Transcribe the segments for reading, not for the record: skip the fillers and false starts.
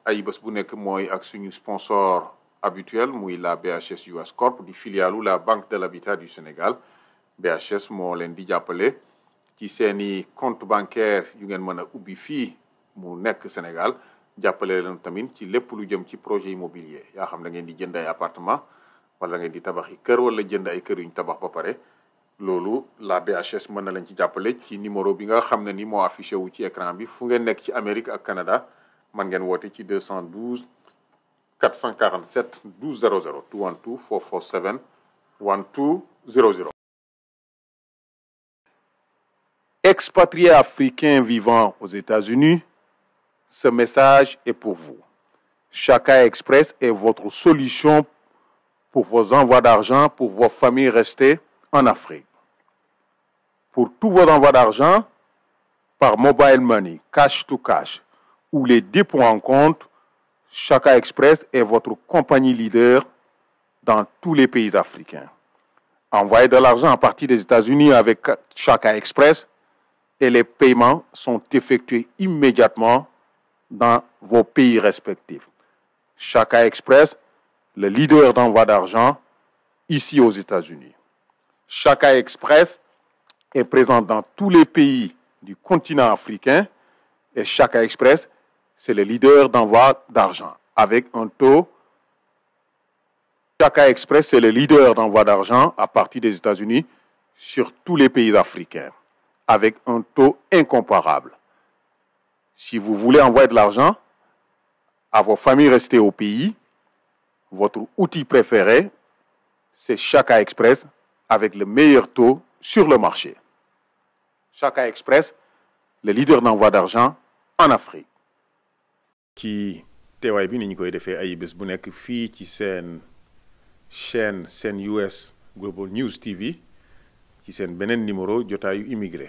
ay bés bu nekk mooy ak suñu sponsor habituel muy la BHS US Corp di filialu la Banque de l'Habitat du Sénégal. BHS moo leen di jàppale ci seeni compte bancaire yu ngeen mën a ubbi fii mu nekk Sénégal jàppale leen tamit ci lépp lu jëm ci projet immobilier yaa xam da ngeen di jënd ay appartement wala ngeen di tabaxi kër wala jënd ay kër yu ñu tabax ba pare loolu la BHS mën na leen ci jàppale ci numéro bi nga xam ne ni moo affiché wu ci écran bi fu ngeen nekk ci Amérique ak Canada man ngeen woote ci 212 447 1200 212 447 1200. Expatriés africains vivant aux États-Unis, ce message est pour vous. Chaka Express est votre solution pour vos envois d'argent pour vos familles restées en Afrique. Pour tous vos envois d'argent par mobile money, cash to cash ou les dépôts en compte, Chaka Express est votre compagnie leader dans tous les pays africains. Envoyez de l'argent à partir des États-Unis avec Chaka Express et les paiements sont effectués immédiatement dans vos pays respectifs. Chaka Express, le leader d'envoi d'argent ici aux États-Unis. Chaka Express est présent dans tous les pays du continent africain et Chaka Express, c'est le leader d'envoi d'argent avec un taux. Chaka Express, c'est le leader d'envoi d'argent à partir des États-Unis sur tous les pays africains, avec un taux incomparable. Si vous voulez envoyer de l'argent à vos familles restées au pays, votre outil préféré, c'est Chaka Express avec le meilleur taux sur le marché. Chaka Express, le leader d'envoi d'argent en Afrique. ci teewaay bi ni ñu koy defee ay bés bu nekk fii ci seen chaîne seen US Global News TV ci seen beneen numéro jotaayu immigré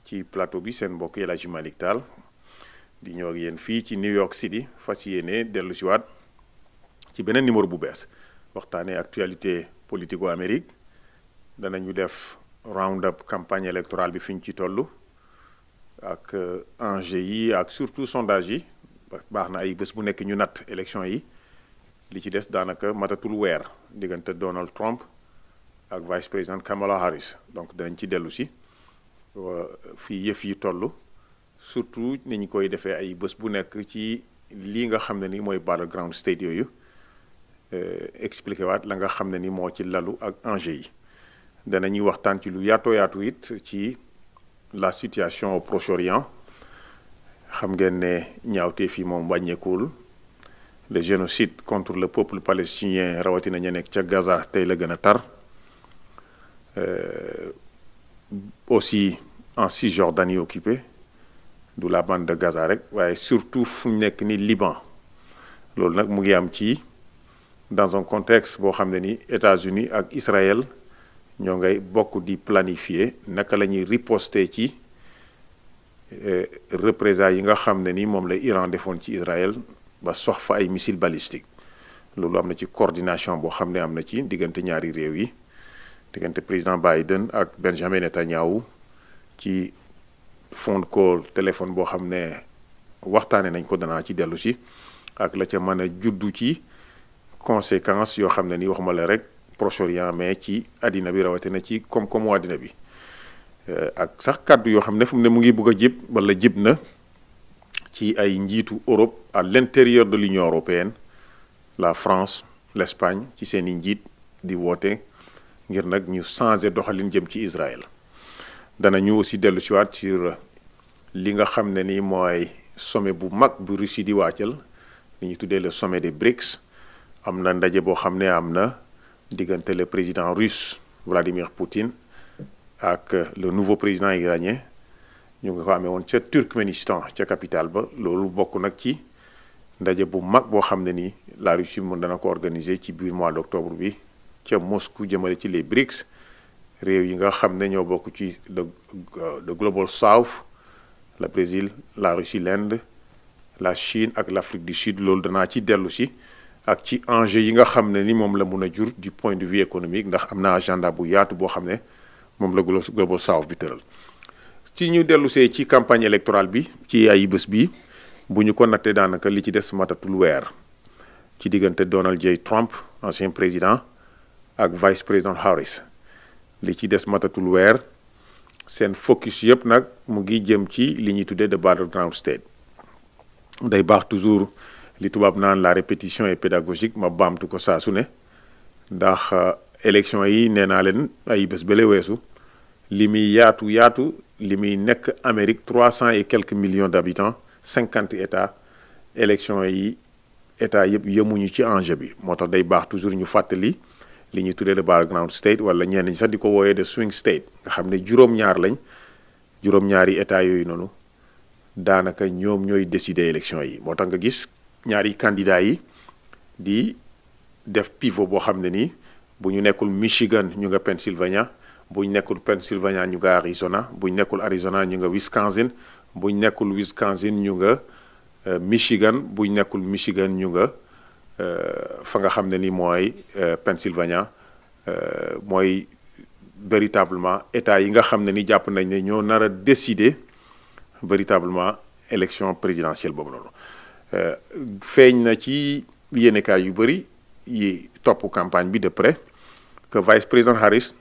ci plateau bi seen mbokk El Hadji Malick Tall di ñëw ak yéen fii ci New York City fas yéene dellu si waat ci beneen numéro bu bees waxtaanee actualité politico-amérique danañu def round up campagne électorale bi fi ñu ci toll ak enjeux yi ak surtout sondage yi baax na ay bés bu nekk ñu natt élection yi li ci des daanaka matatul weer diggante Donald Trump ak vice président Kamala Harris donc danañ ci dellu si fii yëf yi toll surtout ni ñu koy defee ay bés bu nekk ci lii nga xam ne ni mooy battleground state yooyu expliqué waat la nga xam ne ni moo ci lalu ak enjeu yi danañuy waxtaan ci lu yaatoo yaatu it ci la situation au Proche-Orient xam ngeen ne ñaawteef yi moom wàññeekuwul le génocide contre le peuple palestinien rawatina ña nekk ca Gaza tey la gën a tar aussi en Cisjordanie occupée du la bande de Gaza rek waaye surtout fu ñu nekk ni Liban loolu nag mu ngi am ci dans un contexte boo xam ne ni États-Unis ak Israël ñoo ngay bokk di planifier naka la ñuy riposter ci représailles yi nga xam ne ni moom la Iran defoon ci Israël ba sox fa ay missiles balistiques loolu am na ci coordination boo xam ne am na ci diggante ñaari réew yi diggante président Biden ak Benjamin Netanyahu ci phone call téléphone boo xam ne waxtaane nañ ko danaa ci dellu si ak la ca mën a juddu ci conséquences yoo xam ne ni waxuma la rek Proche-Orient mais ci àddina bi rawatina ci koom-koomu àddina bi ak sax kàddu yoo xam ne fu mu ne mu ngi bëgg a jib wala jib na ci ay njiitu Europe à l'intérieur de l'Union européenne la France l'Espagne ci seen i njiit di woote ngir nag ñu changer doxalin jëm ci Israël danañu aussi dellu si waat sur li nga xam ne ni mooy sommet bu mag bu Russie di wàccal li ñuy tuddee le sommet des BRICS am na ndaje boo xam ne am na diggante le président russe Vladimir Poutine ak le nouveau président iranien ñu ngi ko amee woon ca Turkménistan ca capitale ba loolu bokk nag ci ndaje bu mag boo xam ne ni la Russie mën dana ko organiser ci biir mois d'octobre bi ca Moscou jëmale ci les BRICS réew yi nga xam ne ñoo bokk ci the Global South le Brésil la Russie l'Inde la Chine ak l'Afrique du Sud loolu danaa ci dellu si ak ci enjeu yi nga xam ne ni moom la mun a jur du point de vue économique ndax am na agenda bu yaatu boo xam ne moom la Global South bi tëral ci ñu dellu see ci campagne électorale bi ci ay bés bi bu ñu ko nattee daanaka li ci des matatul weer ci diggante Donald J. Trump ancien président ak vice président Harris li ci des matatul weer seen focus yëpp nag mu ngi jëm ci li ñuy tuddee the battleground state. day baax toujours li tubaab naan la répétition est pédagogique ma baamtu ko saa su ne ndax élection yi nee naa leen ay bés bële weesu li muy yaatu li muy nekk Amérique 300 et quelques millions d'habitants 50 états élection yi états yëpp yemuñu ci enjeu bi moo tax day baax toujours ñu fàttali li ñuy tuddee le battleground state wala ñenn ñi sax di ko wooyee de swing state nga xam ne juróom-ñaari états yooyu noonu daanaka ñoom ñooy décider élection yi moo tax nga gis ñaari candidats yi di def pivot boo xam ne nii bu ñu nekkul Michigan ñu nga Pennsylvania bu ñu nekkul Pennsylvania ñu nga Arizona bu ñu nekkul Arizona ñu nga Wisconsin bu ñu nekkul Wisconsin ñu nga Michigan bu ñu nekkul Michigan ñu nga fa nga xam ne ni mooy Pennsylvania mooy véritablement état yi nga xam ne ni jàpp nañ ne ñoo nar a décider véritablement élection présidentielle boobu noonu feeñ na ci yéenekaay yu bëri yi topp campagne bi de près que vice président Harris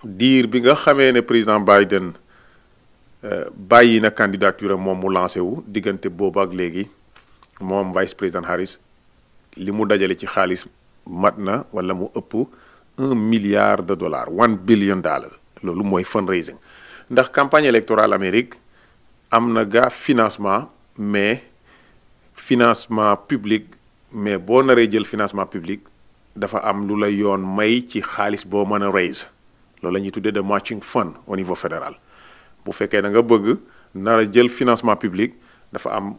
diir bi nga xamee ne président Biden bàyyi na candidature am moom mu lancé wu diggante boobu ak léegi moom vice président Harris li mu dajale ci xaalis mat na wala mu ëpp $1 milliard $1 billion loolu mooy fundraising ndax campagne électorale Amérique am na gaa financement mais financement public mais boo naree jël financement public dafa am lu la yoon may ci xaalis boo mën a raise loolu la ñuy tuddee de matching fund au niveau fédéral bu fekkee da nga bëgg nar a jël financement public dafa am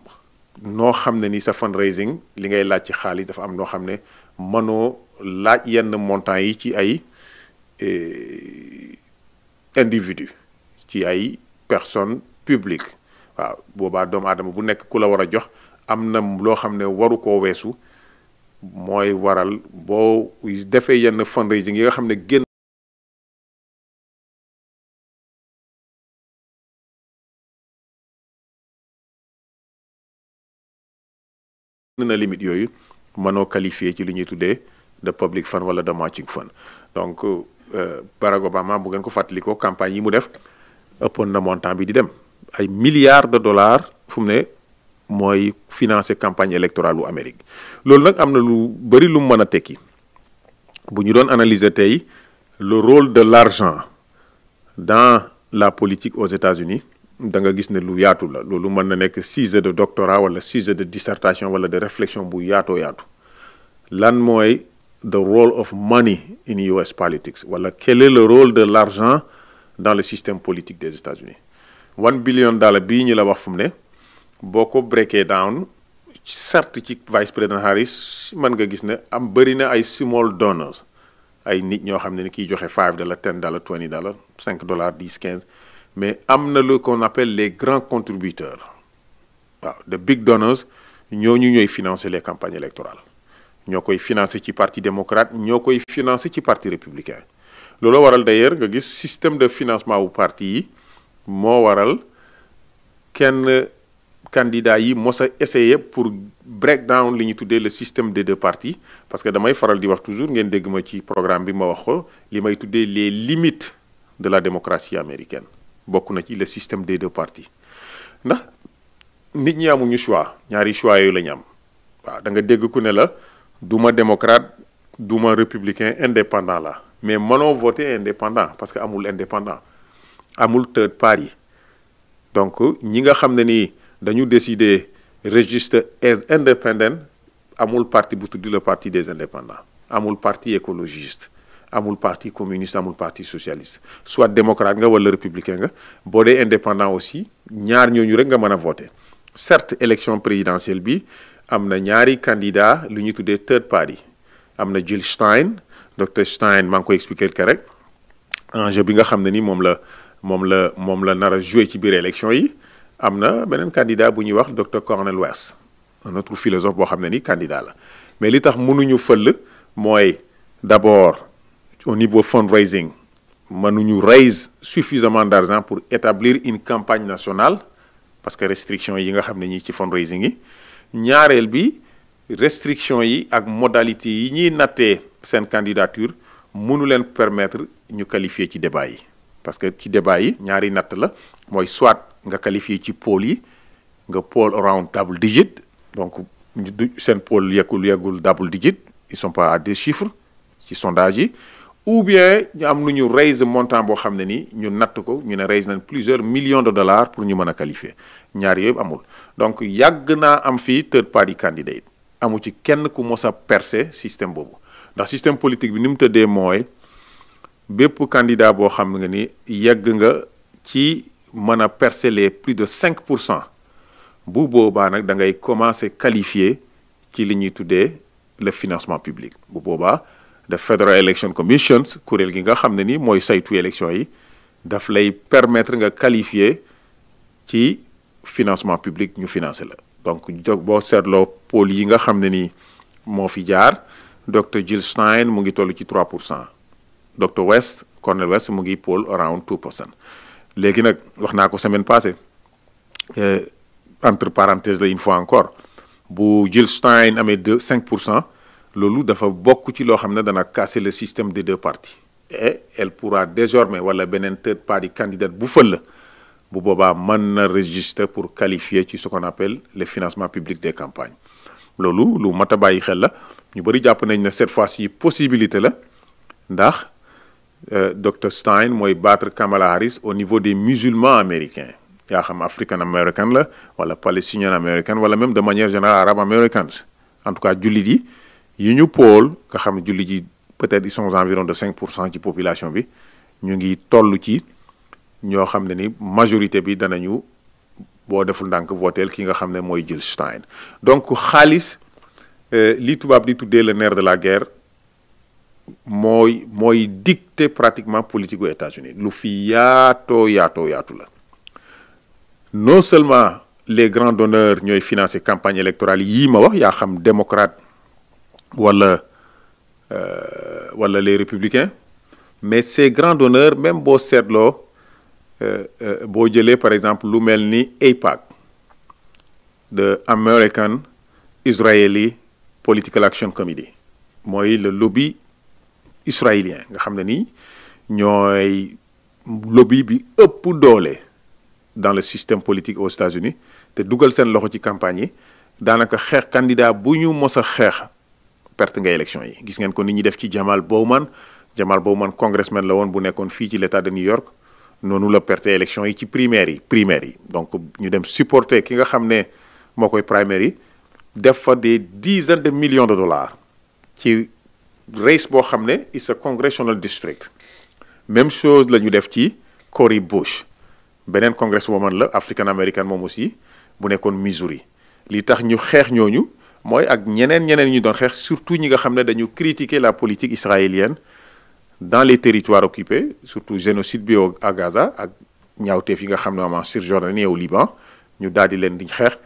noo xam ne ni sa fundraising li ngay laaj ci xaalis dafa am noo xam ne mënoo laaj yenn montants yi ci ay individu ci ay personnes publiques waaw boobaa doomu aadama bu nekk ku la war a jox am na loo xam ne waru koo weesu mooy waral boo defee yenn fundraising yi nga xam ne génn na limite yooyu mënoo qualifié ci li ñuy tuddee de public fund wala de matching fund donc Barack Obama bu ngeen ko fàttalikoo campagne yi mu def ëppoon na montant bi di dem ay milliards de dollars fu mu ne mooy financer campagne électorale u Amérique loolu nag am na lu bëri lu mu mën a tekki bu ñu doon analyser tey le rôle de l'argent dans la politique aux États-Unis da nga gis ne lu yaatu la loolu mën na nekk sujet de doctorat wala sujet de dissertation wala de réflexion bu yaatoo yaatu lan mooy the role of money in US politics wala quel est le rôle de l'argent dans le système politique des États-Unis $1 billion bii ñu la wax fu mu ne boo ko breakee down certes ci vice président Harris mën nga gis ne am bëri na ay small donors ay nit ñoo xam ne ni kiy joxe $5 $10 $20 $5 $10 $15 mais am na lu qu'on appelle les grands contributeurs waaw the big donors ñooñu ñooy financer les campagnes électorales ñoo koy financer ci parti démocrate ñoo koy financer ci parti républicain loolu waral d'ailleurs nga gis système de financement wu parti yi moo waral kenn candidat yi mos a essayer pour break down li ñu tuddee le système des deux partis parce que damay faral di wax toujours ngeen dégg ma ci programme bi ma wax ko li may tuddee les limites de la démocratie américaine bokk na ci le système des deux partis ndax nit ñi amuñu choix ñaari choix yooyu la ñu am waaw da nga dégg ku ne la duma démocrate duma républicain indépendant la mais mënoo voter indépendant parce que amul indépendant amul third party donc ñi nga xam ne ni dañu décider register as independent amul parti bu tudd le parti des indépendants amul parti écologiste amul parti communiste amul parti socialiste soit démocrate nga wala républicain nga boo dee indépendant aussi ñaar ñooñu rek nga mën a voter certes élection présidentielle bi am na ñaari candidat lu ñu tuddee third party am na Jill Stein docteur Stein maa ngi koy expliquer que rek enjeu bi nga xam ne ni moom la nar a jouer ci biir élection yi am na beneen candidat bu ñuy wax docteur Cornel West un autre philosophe boo xam ne ni candidat la mais li tax mënuñu fël mooy d'abord au niveau fundraising mënuñu raise suffisamment d'argent pour établir une campagne nationale parce que restriction yi nga xam ne ñi ci fundraising yi ñaareel bi restriction yi ak modalité yi ñuy nattee seen candidature mënu leen permettre ñu qualifier ci débat yi parce que ci débat yi ñaari natt la mooy soit nga qualifier ci poll yi nga poll around double digit donc seen poll yeggul double digit ils sont pas à 2 chiffres ci sondage yi ou bien ñu am nu ñu raise montant boo xam ne ni ñu natt ko ñu ne raise nañ plusieurs millions de dollars pour ñu mën a qualifier ñaar yooyu amul donc yàgg naa am fii third party candidate amu ci kenn ku mos a percer système boobu ndax système politique bi ni mu tëddee mooy bépp candidat boo xam nga ni yegg nga ci mën a percer les plus de 5% bu boobaa nag da ngay commencer qualifier ci li ñuy tuddee le financement public bu boobaa the Federal Election Commission kuréel gi nga xam ne ni mooy saytu élection yi daf lay permettre nga qualifier ci financement public ñu financer la donc boo seetloo pôle yi nga xam ne ni moo fi jaar Dr Jill Stein mu ngi toll ci 3%. Dr West Cornel West mu ngi poll around 2%. léegi nag wax naa ko semaine passée entre parenthèses la une fois encore bu Jill Stein amee 5%. loolu dafa bokk ci loo xam ne dana casser le système des 2 partis et elle pourra désormais wala beneen third party candidate bu fël la bu boobaa mën na register pour qualifier ci ce qu'on appelle le financement public des campagnes loolu lu mat a bàyyi xel la ñu bëri jàpp nañ ne cette fois-ci possibilité la ndax Dr Stein mooy battre Kamala Harris au niveau des musulmans américains yaa xam african américain la wala palestinian américain wala même de manière générale arabe américains en tout cas jullit yi ñu pool nga xam ne jullit yi peut-être ils sont environ de 5% ci population bi ñu ngi toll ci ñoo xam ne ni majorité bi danañu boo deful ndànk votel ki nga xam ne mooy Jill Stein donc xaalis li tubaab di tuddee le nerf de la guerre mooy dicter pratiquement politique aux États-Unis lu fi yaatu la non seulement les grands donneurs ñooy financer campagne électorale yii ma wax yaa xam démocrate wala les républicains mais ces grands donneurs même boo seetloo boo jëlee par exemple lu mel ni AIPAC de American Israeli Political Action Committee mooy le lobby israélien nga xam ne ni ñooy lobby bi ëpp doole dans le système politique aux États-Unis te dugal seen loxo ci campagne yi daanaka xeex candidat bu ñu mos a xeex perte nga élection yi gis ngeen ko nit ñi def ci Jamal Bowman congressman la woon bu nekkoon fii ci l'état de New York noonu la perte élection yi ci primaire yi donc ñu dem supporter ki nga xam ne moo koy primaire yi def fa des dizaines de millions de dollars ci race boo xam ne it's a congressional district même chose la ñu def ci Cori Bush beneen congresswoman la african américaine moom aussi bu nekkoon Missouri li tax ñu xeex ñooñu mooy ak ñeneen ñu doon xeex surtout ñi nga xam ne dañu critiquer la politique israélienne dans les territoires occupés surtout génocide bi à Gaza ak ñaawteef yi nga xam ne am en Cisjordanie au Liban ñu daal di leen di xeex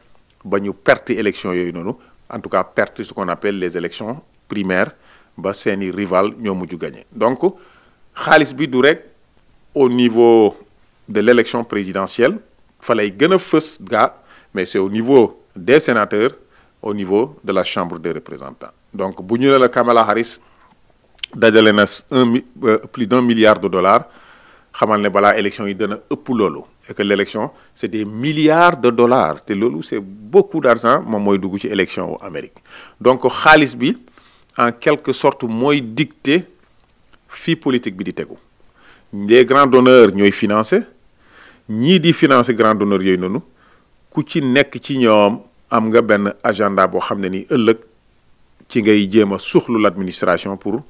ba ñu perte élection yooyu noonu en tout cas perte ce qu'on appelle les élections primaires ba seeni rival ñoo mujj gagné donc xaalis bi du rek au niveau de l'élection présidentielle fa lay gën a fës gaa mais c'est au niveau des sénateurs au niveau de la Chambre des représentants donc bu ñu ne la Kamala Harris dajale na plus d'1 milliard de dollars xamal ne balaa élection yi dana ëpp loolu et que l'élection c'est des milliards de dollars te loolu c'est beaucoup d'argent moom mooy dugg ci élection au Amérique donc xaalis bi en quelque sorte mooy dicter fii politique bi di tegu les grands donneurs ñooy financer ñii di financer grands donneurs yooyu noonu ku ci nekk ci ñoom am nga benn agenda boo xam ne ni ëllëg ci ngay jéem a suxlu l'administration pour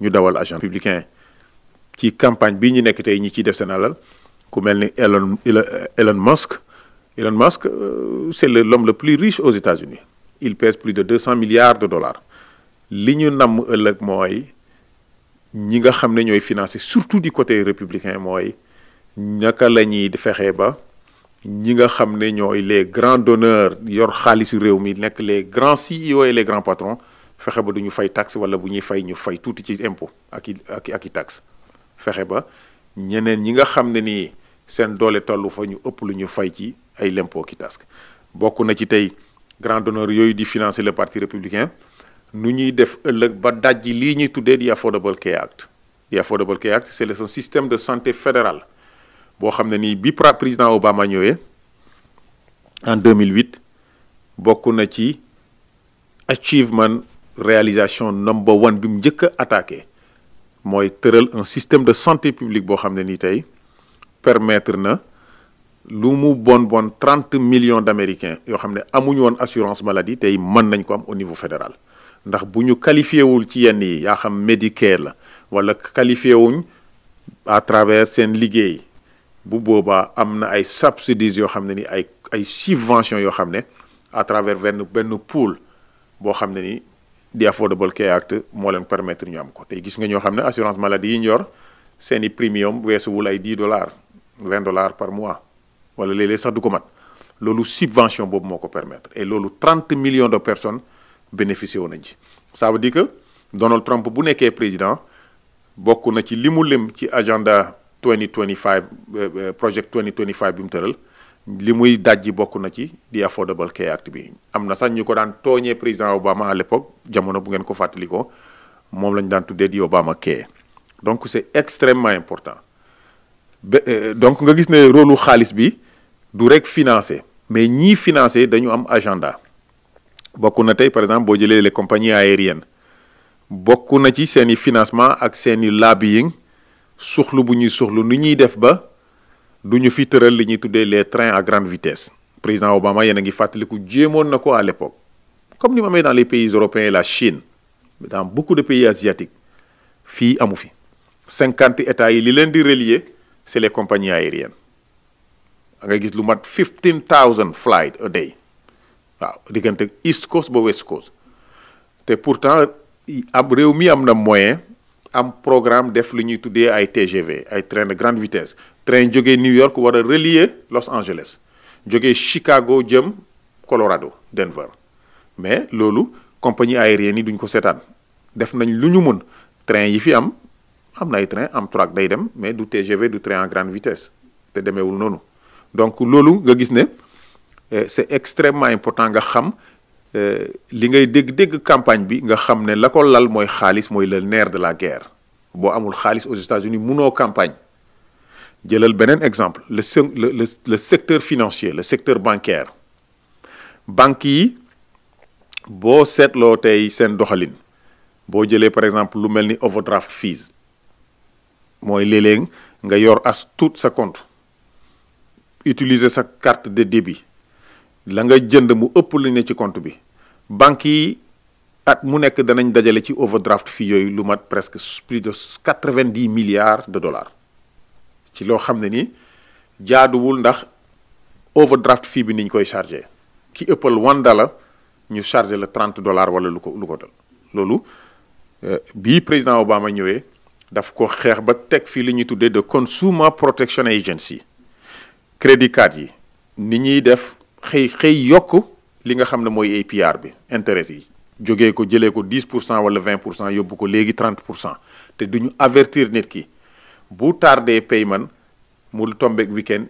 ñu dawal agent républicain ci campagne bi ñu nekk tey ñi ciy def seen alal ku mel ni Elon Musk c'est l'homme le plus riche aux États-Unis il pèse plus de 200 milliards de dollars li ñu namm ëllëg mooy ñi nga xam ne ñooy financer surtout du côté républicain mooy naka la ñuy fexee ba ñi nga xam ne ñooy les grands donneurs yor xaalisu réew mi nekk les grands CEO et les grands patrons fexe ba du ñu fay taxe wala bu ñuy fay ñu fay tuuti ci impôt ak i taxe fexe ba ñeneen ñi nga xam ne nii seen doole tollu fa ñu ëpp lu ñu fay ci ay lempo ki task bokk na ci tey grand donneur yooyu di financer le parti républicain nu ñuy def ëllëg ba dajji lii ñuy tuddee di Affordable Care Act. di Affordable Care Act c'est un système de santé fédéral boo xam ne nii bi président Obama ñëwee en 2008 bokk na ci achievement réalisation number one bi mu njëkk a attaqué mooy tëral un système de santé publique boo xam ne nii tey permettre na lu mu bon 30 millions d'Américains yoo xam ne amuñu woon assurance maladie tey mën nañ ko am au niveau fédéral ndax bu ñu qualifié wul ci yenn yi yaa xam Medicare la wala qualifié wuñ à travers seen liggéey bu boobaa am na ay subsidies yoo xam ne ni ay subventions yoo xam ne à travers benn pool boo xam ne ni di Affordable Care Act moo leen permettre ñu am ko tey gis nga ñoo xam ne assurance maladie yi ñu yor seen i premium weesuwul ay $10 $20 par mois wala léeg-léeg sax du ko mat loolu subvention boobu moo ko permettre et loolu 30 millions de personnes bénéficié wu nañ ci. ça veut dire que Donald Trump bu nekkee président bokk na ci li mu lim ci agenda 2025 project 2025 bi mu tëral li muy dajji bokk na ci di Affordable Care Act bi am na sax ñu ko daan tooñee président Obama à l'époque jamono bu ngeen ko fàttalikoo moom lañ daan tuddee di Obama Care donc c'est extrêmement important donc nga gis ne rôle xaalis bi du rek financer mais ñii financer dañu am agenda bokk na tey par exemple boo jëlee les compagnies aériennes bokk na ci seeni financement ak seeni lobbying suxlu bu ñuy suxlu nu ñuy def ba du ñu fi tëral li ñuy tuddee les trains à grande vitesse président Obama yéen a ngi fàttaliku jéemoon na ko à l'époque comme ni mu amee dans les pays européens et la Chine dans beaucoup de pays asiatiques fii amu fi 50 états yi li leen di relier c'est les compagnies aériennes da ngay gis lu mat 15,000 flight a day waaw diggante East Coast ba West Coast te pourtant ab réew mi am na moyen am programme def lu ñuy tuddee ay TGV ay train de grande vitesse train jógee New York war a relier Los Angeles jógee Chicago jëm Colorado Denver mais loolu compagnie aérienne yi duñ ko seetaan def nañ lu ñu mën train yi fi am na ay train Amtrak day dem mais du TGV du train à grande vitesse te demeewul noonu donc loolu nga gis ne c'est extrêmement important nga xam li ngay dégg campagne bi nga xam ne la ko lal mooy xaalis mooy le nerf de la guerre boo amul xaalis aux États-Unis munoo campagne jëlal beneen exemple le secteur financier le secteur bancaire banques yi boo seetloo tey seen doxalin boo jëlee par exemple lu mel ni overdraft fees mooy léeg-léeg nga yor as tuut sa compte utiliser sa carte de débit la nga jënd mu ëpp lu ne ci compte bi banques yi at mu nekk danañ dajale ci overdraft fii yooyu lu mat presque plus de 90 milliards de dollars ci loo xam ne ni jaaduwul ndax overdraft fii bi niñ koy chargé ki ëppal $1 ñu chargé la $30 wala lu ko dal loolu bii président Obama ñëwee daf ko xeex ba teg fii li ñuy tuddee de Consumer Protection Agency crédit card yi ni ñuy def xëy yokk li nga xam ne mooy APR bi intérêt yi jógee ko jëlee ko 10% wala 20% yóbbu ko léegi 30% te duñu avertir nit ki bu tardé paiement mu tombeek weekend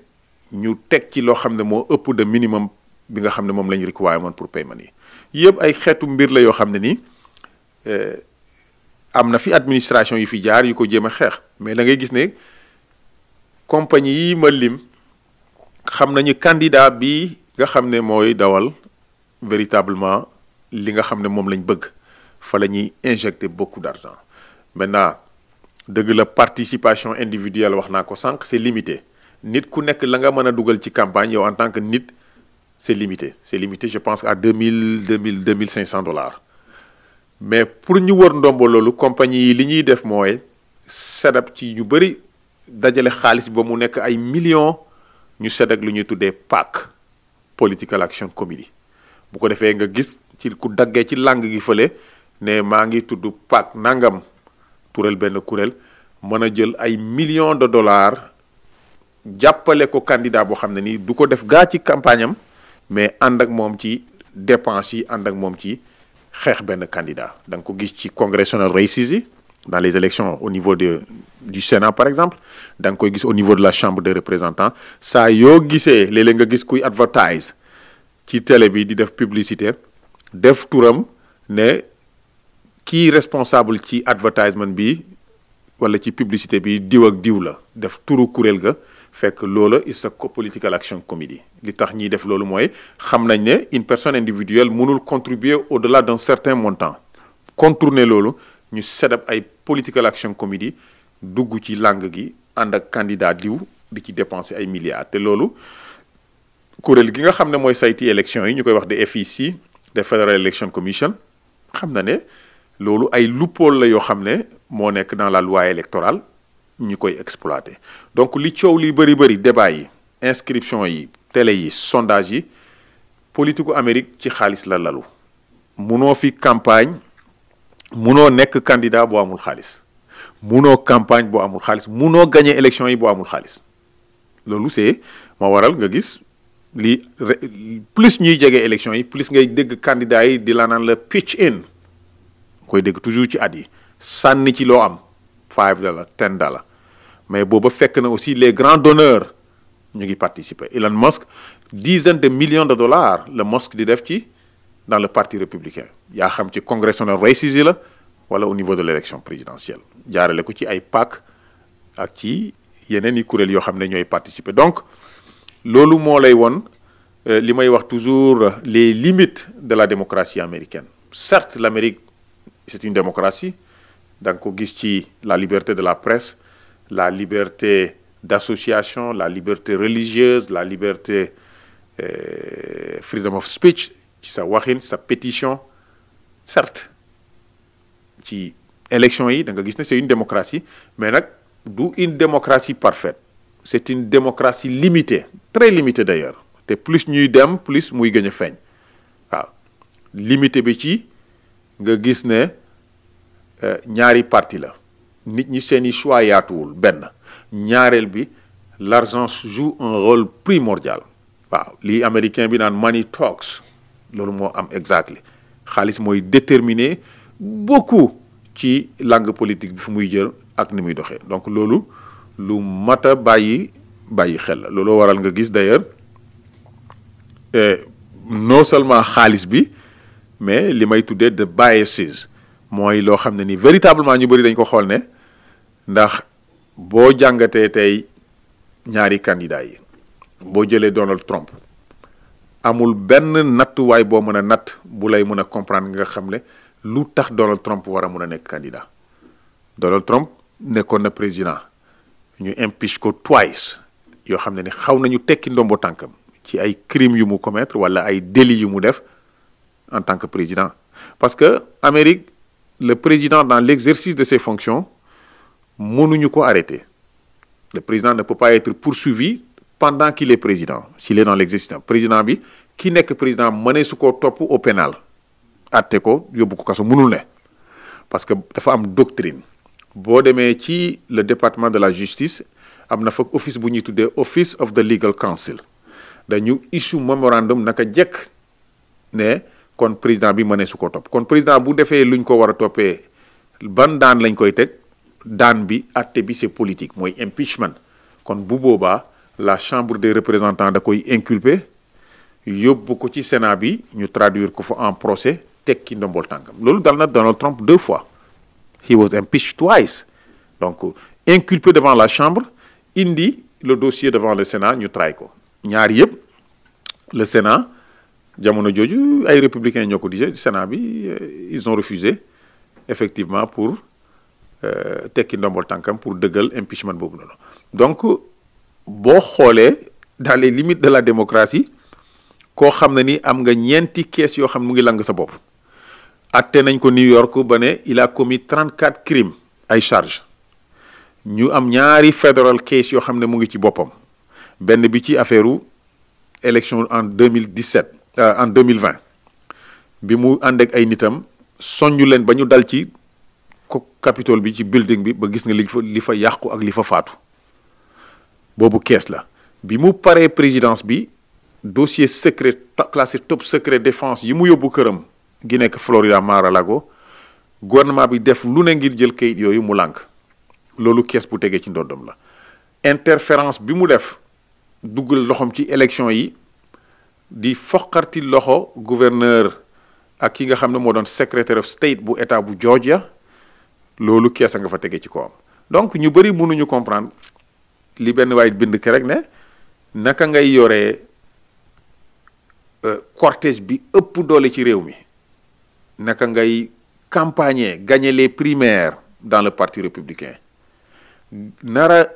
ñu teg ci loo xam ne moo ëpp de minimum bi nga xam ne moom la ñu requirement pour paiement yi yëpp ay xeetu mbir la yoo xam ne nii am na fi administration yi fi jaar yu ko jéem a xeex mais da ngay gis ne compagnie yi ma lim xam nañu candidat bi nga xam ne mooy dawal véritablement li nga xam ne moom lañ bëgg fa la ñuy injecter beaucoup d'argent maintenant dëgg la participation individuelle wax naa ko sànq c'est limité nit ku nekk la nga mën a dugal ci campagne yow en tant que nit c'est limité je pense à $2,500 mais pour ñu wër ndombo loolu compagnie yi li ñuy def mooy setup ci ñu bëri dajale xaalis ba mu nekk ay millions ñu sedak lu ñuy tuddee PAC Political Action Committee bu ko defee nga gis ci ku daggee ci langue gi fële ne maa ngi tudd PAC nangam turel benn kuréel mën a jël ay millions de dollars jàppale ko candidat boo xam ne nii du ko def gaa ci campagne am mais ànd ak moom ci dépenses yi ànd ak moom ci xeex benn candidat da nga ko gis ci congressional races yi dans les élections au niveau du Sénat par exemple da nga koy gis au niveau de la Chambre des représentants saa yoo gisee léeg-léeg nga gis kuy advertise ci télé bi di def publicité def turam ne kii responsable ci advertisement bi wala ci publicité bi diw ak diw la def turu kuréel ga fekk loola is a political action committee li tax ñiy def loolu mooy xam nañ ne une personne individuelle mënul contribuer au-delà d'un certain montant contourner loolu ñu set up ay political action committee dugg ci langue gi ànd ak candidat diw di ci dépenser ay milliards te loolu kuréel gi nga xam ne mooy sayti élection yi ñu koy wax de FEC de Federal Election Commission xam na ne loolu ay loophole la yoo xam ne moo nekk dans la loi électorale ñu koy exploiter donc li coow li bëri débat yi inscription yi télé yi sondage yi politiku Amérique ci xaalis la lalu munoo fi campagne munoo nekk candidat boo amul xaalis munoo campagne boo amul xaalis munoo gagner élection yi boo amul xaalis loolu c'est moo waral nga gis li plus ñuy jege élection yi plus ngay dégg candidat yi di la naan la pitch in koy dégg toujours ci at yi sànni ci loo am $5 $10 mais booba fekk na aussi les grands donneurs ñu ngi participer Elon Musk dizaines de millions de dollars le Musk di def ci dans le parti républicain yaa xam ci congressional races yi la wala au niveau de l'élection présidentielle jaarale ko ci ay PAC ak ci yeneen i kuréel yoo xam ne ñooy participer donc loolu moo lay won li may wax toujours les limites de la démocratie américaine certes l'Amérique c'est une démocratie da nga ko gis ci la liberté de la presse la liberté d'association la liberté religieuse la liberté freedom of speech ci sa waxin sa pétition certes ci élection yi da nga gis ne c'est une démocratie mais nag du une démocratie parfaite c'est une démocratie limitée très limitée d'ailleurs te plus ñuy dem plus muy gën a feeñ waaw limité bi ci nga gis ne ñaari parti la nit ñi seeni choix yaatuwul benn ñaareel bi l'argent joue un rôle primordial waaw lii américain bi naan money talks loolu moo am exactly xaalis mooy déterminer beaucoup ci langue politique bi fu muy jël ak ni muy doxee donc loolu lu mat a bàyyi xel la looloo waral nga gis d'ailleurs non seulement xaalis bi mais li may tuddee de biases mooy loo xam ne ni véritablement ñu bëri dañ ko xool ne ndax boo jàngatee tey ñaari candidats yi boo jëlee Donald Trump amul benn nattuwaay boo mën a natt bu lay mën a comprendre nga xam ne lu tax Donald Trump war a mën a nekk candidat Donald Trump nekkoon na président ñu impeach ko twice yoo xam ne ni xaw nañu tekki ndombo tànkam ci ay crimes yu mu commettre wala ay délits yu mu def en tant que président parce que Amérique le président dans l'exercice de ses fonctions mënuñu ko arrêter le président ne peut pas être poursuivi pendant qu'il est président s'il est dans l'exercice président bi ki nekk président mënee su ko topp au pénal atte ko yóbbu ko kaso mënul ne parce que dafa am doctrine boo demee ci le département de la justice am na fa office bu ñuy tuddee office of the legal counsel dañu issue memorandum naka jekk ne kon président bi mënee su ko topp kon président bu defee luñ ko war a toppee ban daan lañ koy teg daan bi atte bi c'est politique mooy impeachment kon bu boobaa la chambre des représentants da koy inculper yóbbu ko ci Sénat bi ñu traduire ko fa en procès tekki ndombol tànkam loolu dal na Donald Trump 2 fois he was impeached twice donc inculpé devant la chambre indi le dossier devant le Sénat ñu try ko ñaar yëpp le Sénat jamono jooju ay républicains ñoo ko disé Sénat bi ils ont refusé effectivement pour tekki ndombol tànkam pour dëggal impeachment boobu noonu donc boo xoolee dans les limites de la démocratie koo xam ne ni am nga ñeenti kees yoo xam mu ngi lang sa bopp atte nañ ko New York ba ne il a commis 34 crimes ay charges ñu am ñaari federal case yoo xam ne mu ngi ci boppam benn bi ci affaire u élection en 2017 en 2020 bi mu ànd ak ay nitam soññu leen ba ñu dal ci Capitole bi ci building bi ba gis nga li fa yàqu ak li fa faatu boobu kees la bi mu paree présidence bi dossier secret classé top secret défense yi mu yóbbu këram gi nekk Florida Mar-a-Lago gouvernement bi def lu ne ngir jël kayit yooyu mu lànk loolu kees bu tegee ci ndoddam la interférence bi mu def duggal loxom ci élection yi di foqarti loxo gouverneur ak ki nga xam ne moo doon secretary of state bu état bu Georgia loolu kees a nga fa tegee ci kawam donc ñu bëri mënuñu comprendre li benn waay bind ke rek ne naka ngay yoree cortège bi ëpp doole ci réew mi naka ngay campagner gagner les primaires dans le parti républicain nara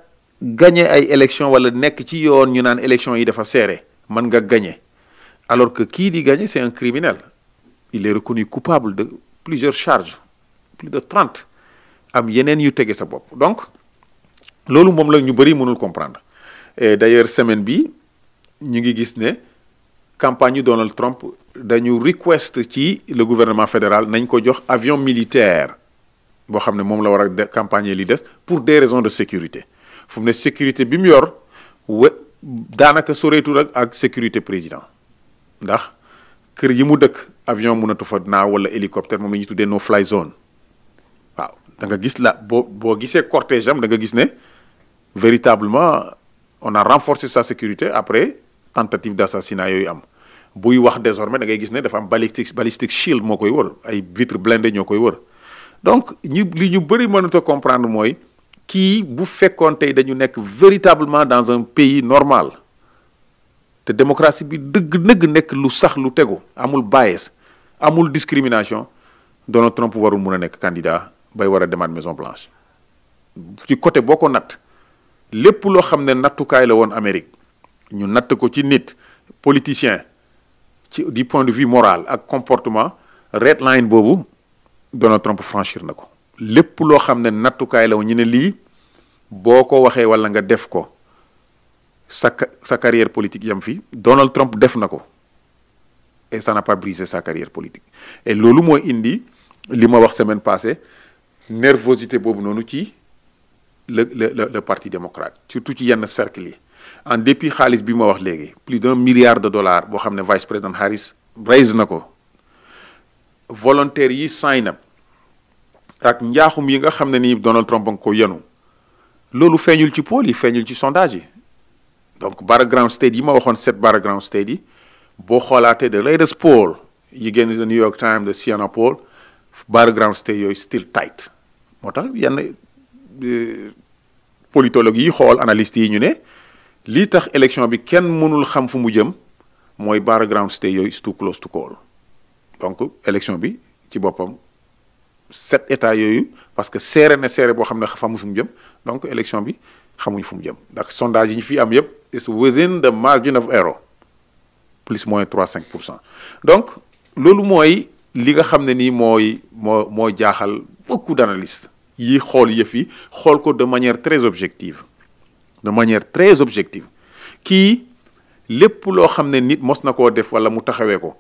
gagner ay élections wala nekk ci yoon ñu naan élections yi dafa serré man nga gagner alors que kii di gagner c'est un criminel il est reconnu coupable de plusieurs charges plus de 30 am yeneen yu tege sa bopp donc loolu moom la ñu bëri mënul comprendre et d'ailleurs semaine bi ñu ngi gis ne campagne yu Donald Trump dañu request ci le gouvernement fédéral nañ ko jox avion militaire boo xam ne moom la war a campagne li des pour des raisons de sécurité fu mu ne sécurité bi mu yor daanaka soreetul ak sécurité président ndax kër yi mu dëkk avion mënatu fa naaw wala hélicoptère moom la ñuy tuddee no fly zone waaw da nga gis la boo gisee cortège am da nga gis ne véritablement on a renforcé sa sécurité après tentative d'assassinat yooyu am buy wax désormais da ngay gis ne dafa am ballistic shield moo koy wër ay vitres blindées ñoo koy wër donc li ñu bëri mënut a comprendre mooy kii bu fekkoon tey dañu nekk véritablement dans un pays normal te démocratie bi dëgg nekk lu sax lu tegu amul bias amul discrimination Donald Trump warul mun a nekk candidat bay war a demaat Maison Blanche ci côté boo ko natt lépp loo xam ne nattukaay la woon Amérique ñu natt ko ci nit politicien ci du point de vue moral ak comportement red line boobu Donald Trump franchir na ko lépp loo xam ne nattukaay la woon ñu ne lii boo ko waxee wala nga def ko sa carrière politique yam fi Donald Trump def na ko et ça n'a pas brisé sa carrière politique et loolu mooy indi li ma wax semaine passée nervosité boobu noonu ci le parti démocrate surtout ci yenn cercle yi en dépit xaalis bi ma wax léegi plus d'$1 milliard boo xam ne vice président Harris raise na ko volontaires yi sign up ak njaaxum yi nga xam ne nii Donald Trump nga ko yenu loolu feeñul ci poll yi feeñul ci sondage yi donc battleground state yi ma waxoon 7 battleground state yi boo xoolaatee the latest poll yi génn the New York Times the CNN poll battleground state yooyu still tight moo tax yenn politologue yi xool analystes yi ñu ne lii tax élection bi kenn mënul xam fu mu jëm mooy battleground state yooyu is too close to call donc élection bi ci boppam 7 états yooyu parce que serré boo xam ne xamu fu mu jëm donc élection bi xamuñ fu mu jëm ndax sondage yi ñu fi am yëpp is within the margin of error plus moins 3-5%. donc loolu mooy li nga xam ne nii moo jaaxal beaucoup d'analystes yi xool yëf yi xool ko de manière très objective kii lépp loo xam ne nit mos na koo def wala mu taxawee ko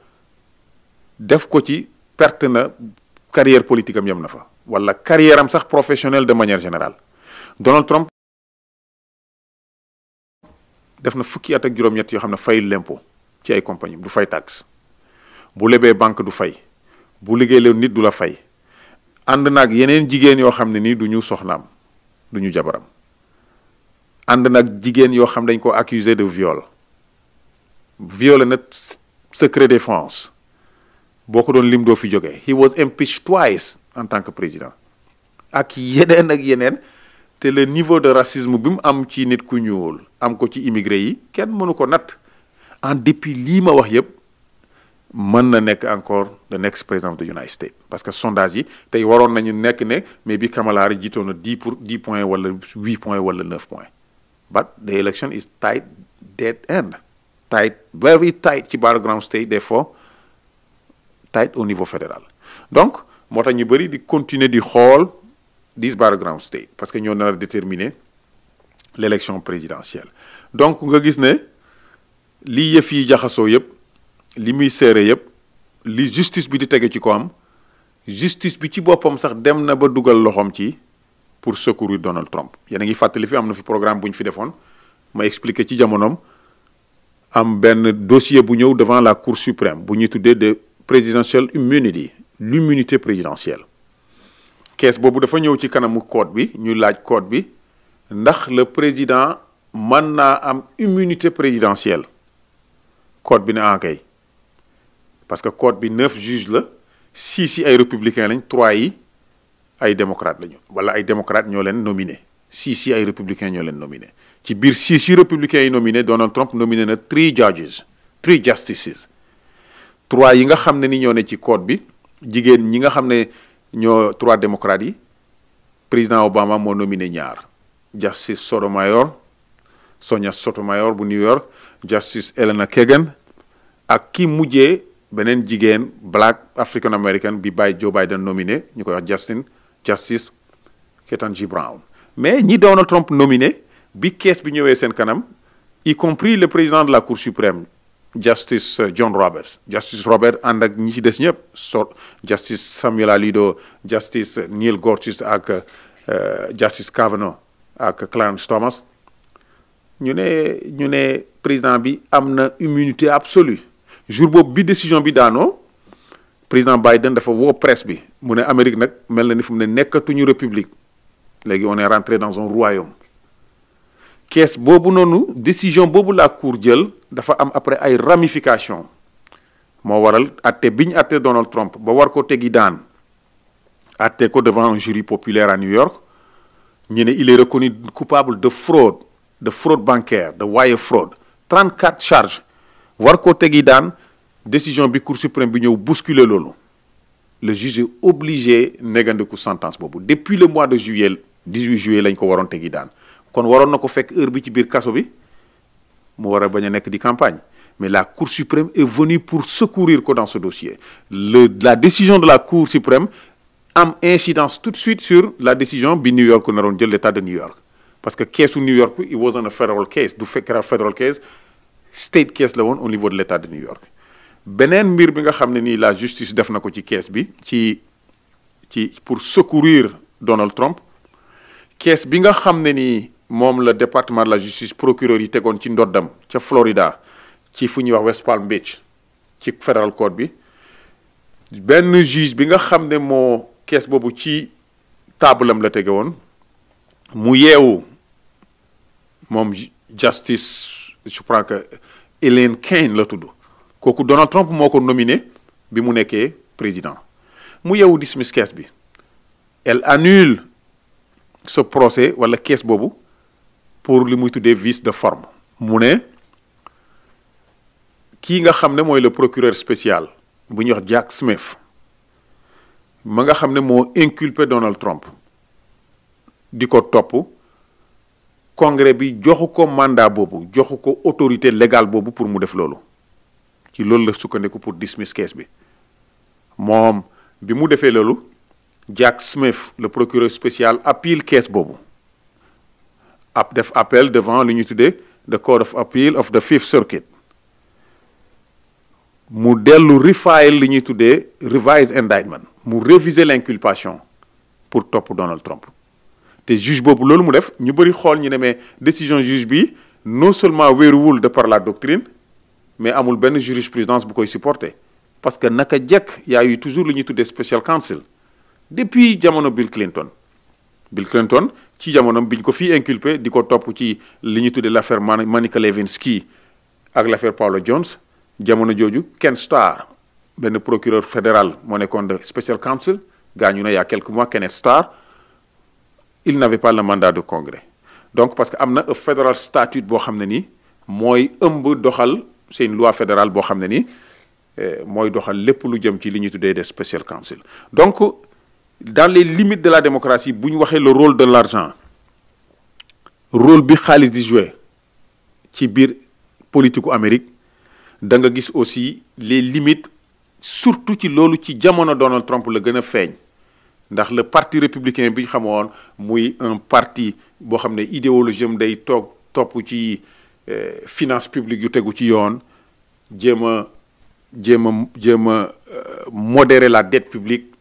def ko ci perte na carrière politique am yem na fa wala carrière am sax professionnelle de manière générale Donald Trump def na fukki at ak juróom-ñett yoo xam ne fayul l'impôt ci ay compagnie du fay taxe bu lebee banque du fay bu liggéey leen nit du la fay ànd nag yeneen jigéen yoo xam ne nii du ñu soxnaam du ñu jabaram ànd nag jigéen yoo xam dañ ko accusé de violé na secret défense boo ko doon lim doo fi jógee he was impeached twice en tant que président ak yeneen te le niveau de racisme bi mu am ci nit ku ñuul am ko ci immigré yi kenn mënu ko natt en dépit lii ma wax yëpp mën na nekk encore the next president of the United States parce que sondage yi tey waroon nañu nekk ne mais bi Kamala Harris jiitoon na 10 points wala 8 points wala 9 points but the election is tight dead end tight very tight ci battleground state des fois tight au niveau fédéral donc moo tax ñu bëri di continuer di xool this battleground state parce que ñoo nar a déterminer l'élection présidentielle donc nga gis ne li yëf yi jaxasoo yëpp li muy seere yëpp li justice bi di tege ci ko am justice bi ci boppam sax dem na ba dugal loxoom ci pour secourir Donald Trump yéen a ngi fàttali fi am na fi programme bu ñu fi defoon ma expliqué ci jamonoom am benn dossier bu ñëw devant la Cour suprême bu ñuy tuddee de presidential immunity l'immunité présidentielle kees boobu dafa ñëw ci kanamu code bi ñu laaj code bi ndax le président mën naa am immunité présidentielle code bi ne kay parce que code bi 9 juges la 6 yi ay républicains lañ 3 yi ay démocrates lañu wala ay démocrates ñoo leen nominé 6 yi ay républicains ñoo leen nominé ci biir 6 yi républicains yi nominé Donald Trump nominé na 3 judges 3 justices 3 yi nga xam ne ni ñoo ne ci code bi jigéen ñi nga xam ne ñoo 3 démocrates yi président Obama moo nominé ñaar Justice Sonia Sotomayor bu New York Justice Elena Kagan ak ki mujjee beneen jigéen black African American bi Joe Biden nominé ñu koy wax Justice Ketanji Brown mais ñi Donald Trump nominé bi kees bi ñëwee seen kanam y compris le président de la Cour suprême Justice John Roberts Justice Robert ànd ak ñi ci des ñëpp Justice Samuel Alito Justice Neil Gorsuch ak Justice Kavanaugh ak Clarence Thomas ñu ne président bi am na immunité absolue jour boobu bi décision bi daanoo président Biden dafa woo presse bi mu ne Amérique nag mel na ni fu mu ne nekkatuñu république léegi on est rentré dans un royaume kees boobu noonu décision boobu la cour jël dafa am après ay ramifications moo waral atte bi ñu atte Donald Trump ba war ko tegi daan atte ko devant un jury populaire à New York ñu ne il est reconnu coupable de fraude bancaire de wire fraud 34 charges war ko tegi daan décision bi cour suprême bi ñëw bousculer loolu le juge est obligé négandiku sentence boobu depuis le mois de juillet 18 juillet lañ ko waroon tegi daan kon waroon na ko fekk heure bi ci biir kaso bi mu war a bañ a nekk di campagne mais la cour suprême est venue pour secourir ko dans ce dossier la décision de la cour suprême am incidence tout de suite sur la décision bi New York naroon jël l'état de New York parce que keesu New York it wasn't a federal case du fekk federal case state case la woon au niveau de l'état de New York beneen mbir bi nga xam ne nii la justice def na ko ci kees bi ci pour secourir Donald Trump kees bi nga xam ne nii moom la département de la justice procureur yi tegoon ci ndoddam ca Florida ci fu ñuy wax West Palm Beach ci federal court bi benn juge bi nga xam ne moo kees boobu ci taabalam la tege woon mu yeewu moom justice je crois que Elaine Kane la tudd kooku Donald Trump moo ko nominé bi mu nekkee président mu yeewu dismiss kees bi elle annule ce procès wala kees boobu pour li muy tuddee vice de forme mu ne kii nga xam ne mooy le procureur spécial bu ñuy wax Jack Smith ma nga xam ne moo inculpé Donald Trump di ko topp congrès bi joxu ko mandat boobu joxu ko autorité légale boobu pour mu def loolu ci loolu la sukkandiku pour dismiss case bi moom bi mu defee loolu Jack Smith le procureur spécial appel case boobu def appel devant li ñuy tuddee the Court of Appeal of the Fifth Circuit mu dellu refile li ñuy tuddee revised indictment mu réviser l'inculpation pour topp Donald Trump te juge boobu loolu mu def ñu bëri xool ñu ne mais décision juge bi non seulement wéeruwul de par la doctrine mais amul benn jurisprudence bu koy supporter parce que naka jekk y a eu toujours li ñuy tuddee special counsel depuis jamono Bill Clinton ci jamono biñ ko fii inculpé di ko topp ci li ñuy tuddee l'affaire Monica Lewinsky ak l'affaire Paula Jones jamono jooju Ken Starr benn procureur fédéral moo nekkoon de special counsel gaañu na il y a quelques mois Kenneth Starr il n'avait pas le mandat de congrès donc parce que am na federal statute boo xam ne nii mooy ëmb doxal c'est une loi fédérale boo xam ne nii mooy doxal lépp lu jëm ci li ñuy tuddee des special counsel donc dans les limites de la démocratie bu ñu waxee le rôle de l'argent rôle bi xaalis di jouer ci biir politique u Amérique da nga gis aussi les limites surtout ci loolu ci jamono Donald Trump la gën a feeñ ndax le parti républicain bi ñu xamoon muy un parti boo xam ne idéologie am day topp ci finance publique yu tegu ci yoon jéem a modérer la dette publique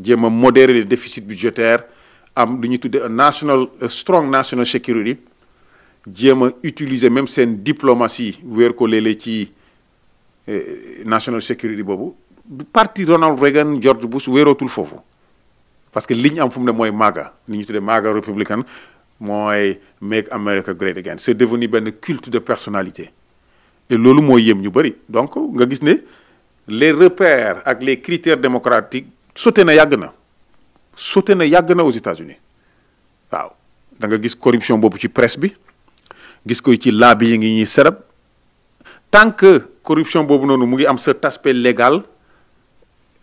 jéem a modérer les déficits budgétaires am lu ñuy tuddee strong national security jéem a utiliser même seen diplomatie wéer ko léeg-léeg ci national security boobu parti Ronald Reagan George Bush wéerootul foofu parce que li ñu am fu mu ne mooy MAGA ni ñu tuddee MAGA républicain mooy Make America Great Again. C'est devenu benn culte de personnalité et loolu mooy yëm ñu bëri. Donc nga gis ne les repères ak les critères démocratiques sauté na yàgg na aux États-Unis waaw da nga gis corruption boobu ci presse bi gis ko ci lobbying yi ñuy serab tant que corruption boobu noonu mu ngi am cet aspect légal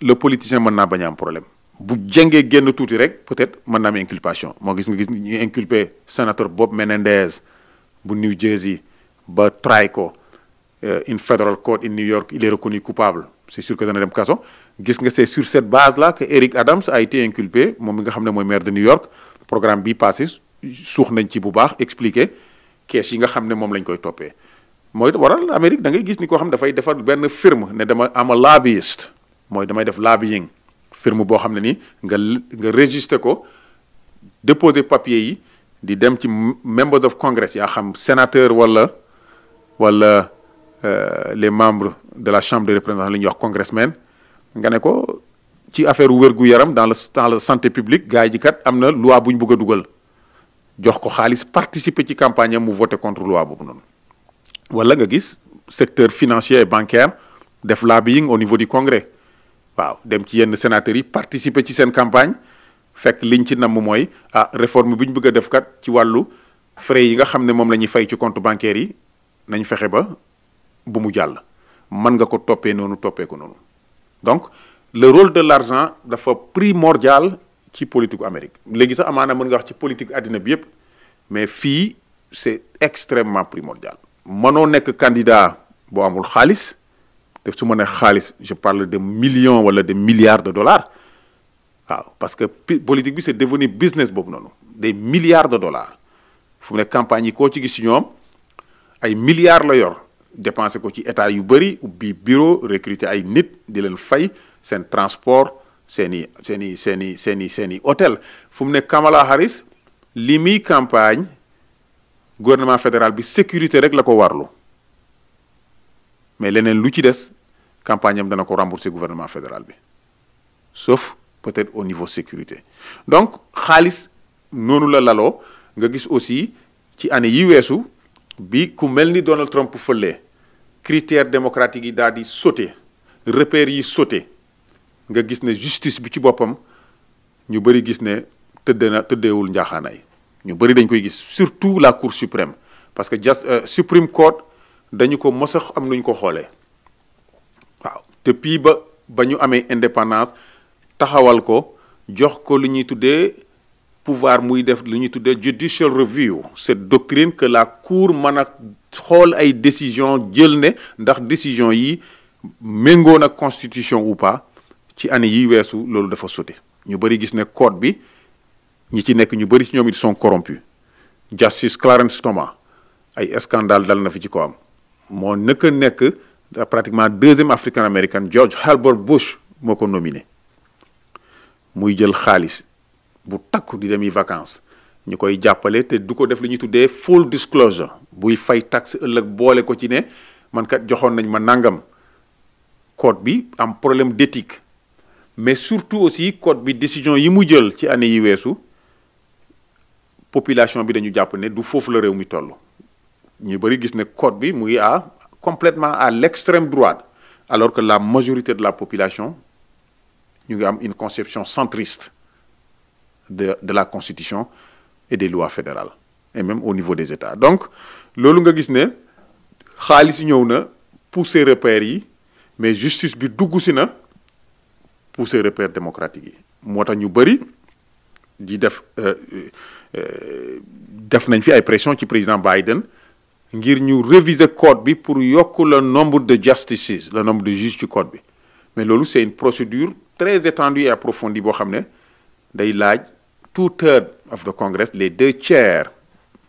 le politicien mën naa bañ a am problème bu jengee génn tuuti rek peut-être mën naa am inculpation moo gis nga gis ñu inculpé sénateur Bob Menendez bu New Jersey ba try ko in federal court in New York il est reconnu coupable c'est sûr que dana dem kaso gis nga c'est sur cette base là que Eric Adams a été inculpé moom mi nga xam ne mooy maire de New York programme bi passé suux nañ ci bu baax expliqué kees yi nga xam ne moom lañ koy toppee mooy waral Amérique da ngay gis ni koo xam ne dafay defar benn firme ne dama am lobbyiste mooy damay def lobbying firme boo xam ne ni nga registré ko déposer papier yi di dem ci members of Congress yaa xam sénateur wala les membres de la chambre des représentants li ñuy wax congressmen nga ne ko ci affaire wér-gu-yaram dans la santé publique gars yi kat am na loi bu ñu bëgg a dugal jox ko xaalis participer ci campagne am mu voter contre loi boobu noonu wala nga gis secteur financier et bancaire def lobbying au niveau du congrès waaw dem ci yenn sénateurs yi participer ci seen campagne fekk liñ ci namm mooy réforme bi ñu bëgg a def kat ci wàllu frais yi nga xam ne moom la ñuy fay ci compte bancaire yi nañ fexe ba bu mu jàll mën nga ko toppee ko noonu donc le rôle de l'argent dafa primordial ci politique Amérique léegi sax amaana mën nga wax ci politique àddina bi yépp mais fii c'est extrêmement primordial mënoo nekk candidat boo amul xaalis te su ma nee xaalis je parle de millions wala de milliards de dollars waaw parce que politique bi c'est devenu business boobu noonu des milliards de dollars fu mu ne campagne yi koo ci gis ci ñoom ay milliards la yor dépensé ko ci état yu bëri ubbi bureau recruter ay nit di leen fay seen transport seeni hôtel fu mu ne Kamala Harris li muy campagne gouvernement fédéral bi sécurité rek la ko warlu mais leneen lu ci des campagne am dana ko rembourser gouvernement fédéral bi sauf peut-être au niveau sécurité donc xaalis noonu la laloo nga gis aussi ci année yi weesu bi ku mel ni Donald Trump fële critères démocratiques yi daal di sauté repères yi sauté nga gis ne justice bi ci boppam ñu bëri gis ne tëddeewul njaaxaanaay ñu bëri dañ koy gis surtout la cour suprême parce que Supreme Court dañu ko mos a am nuñ ko xoolee waaw depuis ba ñu amee indépendance taxawal ko jox ko lu ñuy tuddee pouvoir muy def lu ñuy tuddee judicial review cette doctrine que la cour mën a xool ay décision jël ne ndax décision yi méngoo na constitution ou pas ci année yi weesu loolu dafa sauté ñu bëri gis ne code bi ñi ci nekk ñu bëri ci ñoom it sont corrompus Justice Clarence Thomas ay scandale dal na fi ci ko am moo nekk pratiquement deuxième africain américain George Herbert Bush moo ko nominé muy jël xaalis bu takku di demi vacances ñu koy jàppale te du ko def li ñuy tuddee full disclosure buy fay taxe ëllëg boole ko ci ne man kat joxoon nañ ma nangam code bi am problème d'éthique mais surtout aussi code bi décision yi mu jël ci année yi weesu population bi dañu jàpp ne du foofu la réew mi toll ñu bëri gis ne code bi mu ngi complètement à l'extrême droite alors que la majorité de la population ñu ngi am une conception centriste de la constitution et des lois fédérales et même au niveau des États donc loolu nga gis ne xaalis ñëw na pousser repères yi mais justice bi dugg si na pousser repères démocratiques yi moo tax ñu bëri di def nañ fi ay pression ci président Biden ngir ñu réviser code bi pour yokk le nombre de justices le nombre de juges ci code bi mais loolu c'est une procédure très étendue et approfondie boo xam ne day laaj 2/3 of the Congress les 2 tiers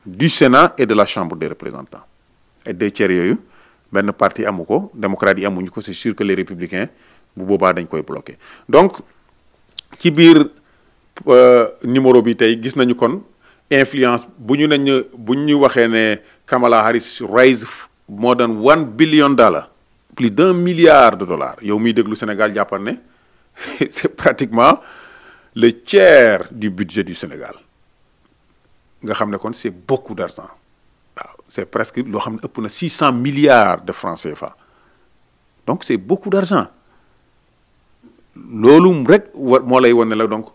du Sénat et de la Chambre des représentants et 2 tiers yooyu benn parti amu ko démocrates yi amuñu ko c'est sûr que les républicains bu boobaa dañ koy bloquer donc ci biir numéro bi tey gis nañu kon influence bu ñu waxee ne Kamala Harris raise more than $1 billion plus d'$1 milliard yow miy déglu Sénégal jàppal ne c'est pratiquement le tiers du budget du Sénégal nga xam ne kon c'est beaucoup d'argent waaw c'est presque loo xam ne ëpp na 600 milliards de francs CFA donc c'est beaucoup d'argent loolu rek moo lay won ne la donc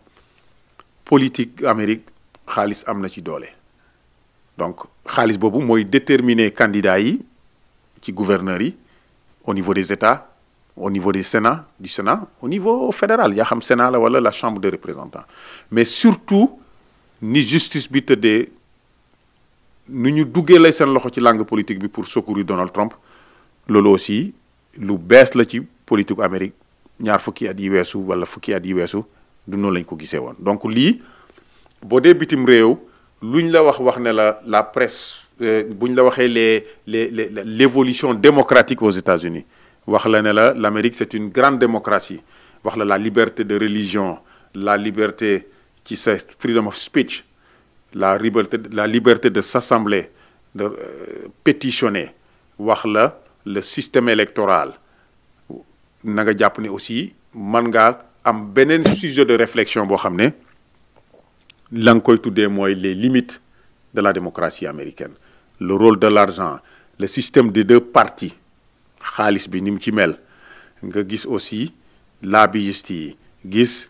politique Amérique xaalis am na ci doole donc xaalis boobu mooy déterminer candidats yi ci gouverneurs yi au niveau des États au niveau du Sénat au niveau fédéral yaa xam Sénat la wala la Chambre des représentants mais surtout ni justice bi tëddee nu ñu duggee lay seen loxo ci langue politique bi pour secourir Donald Trump loolu aussi lu bees la ci politique Amérique ñaar fukki at yi weesu wala fukki at yi weesu du noonu lañ ko gisee woon donc lii boo dee bitim réew luñ la wax ne la presse buñ la waxee l'évolution démocratique aux États-Unis wax la ne la l'Amérique c'est une grande démocratie wax la liberté de religion la liberté ci sa freedom of speech la liberté de s'assembler de pétitionner wax la le système électoral na nga jàpp ne aussi man ngaa am beneen sujet de réflexion boo xam ne la nga koy tuddee mooy les limites de la démocratie américaine le rôle de l'argent le système des deux partis xaalis bi ni mu ci mel nga gis aussi lobbyiste yi gis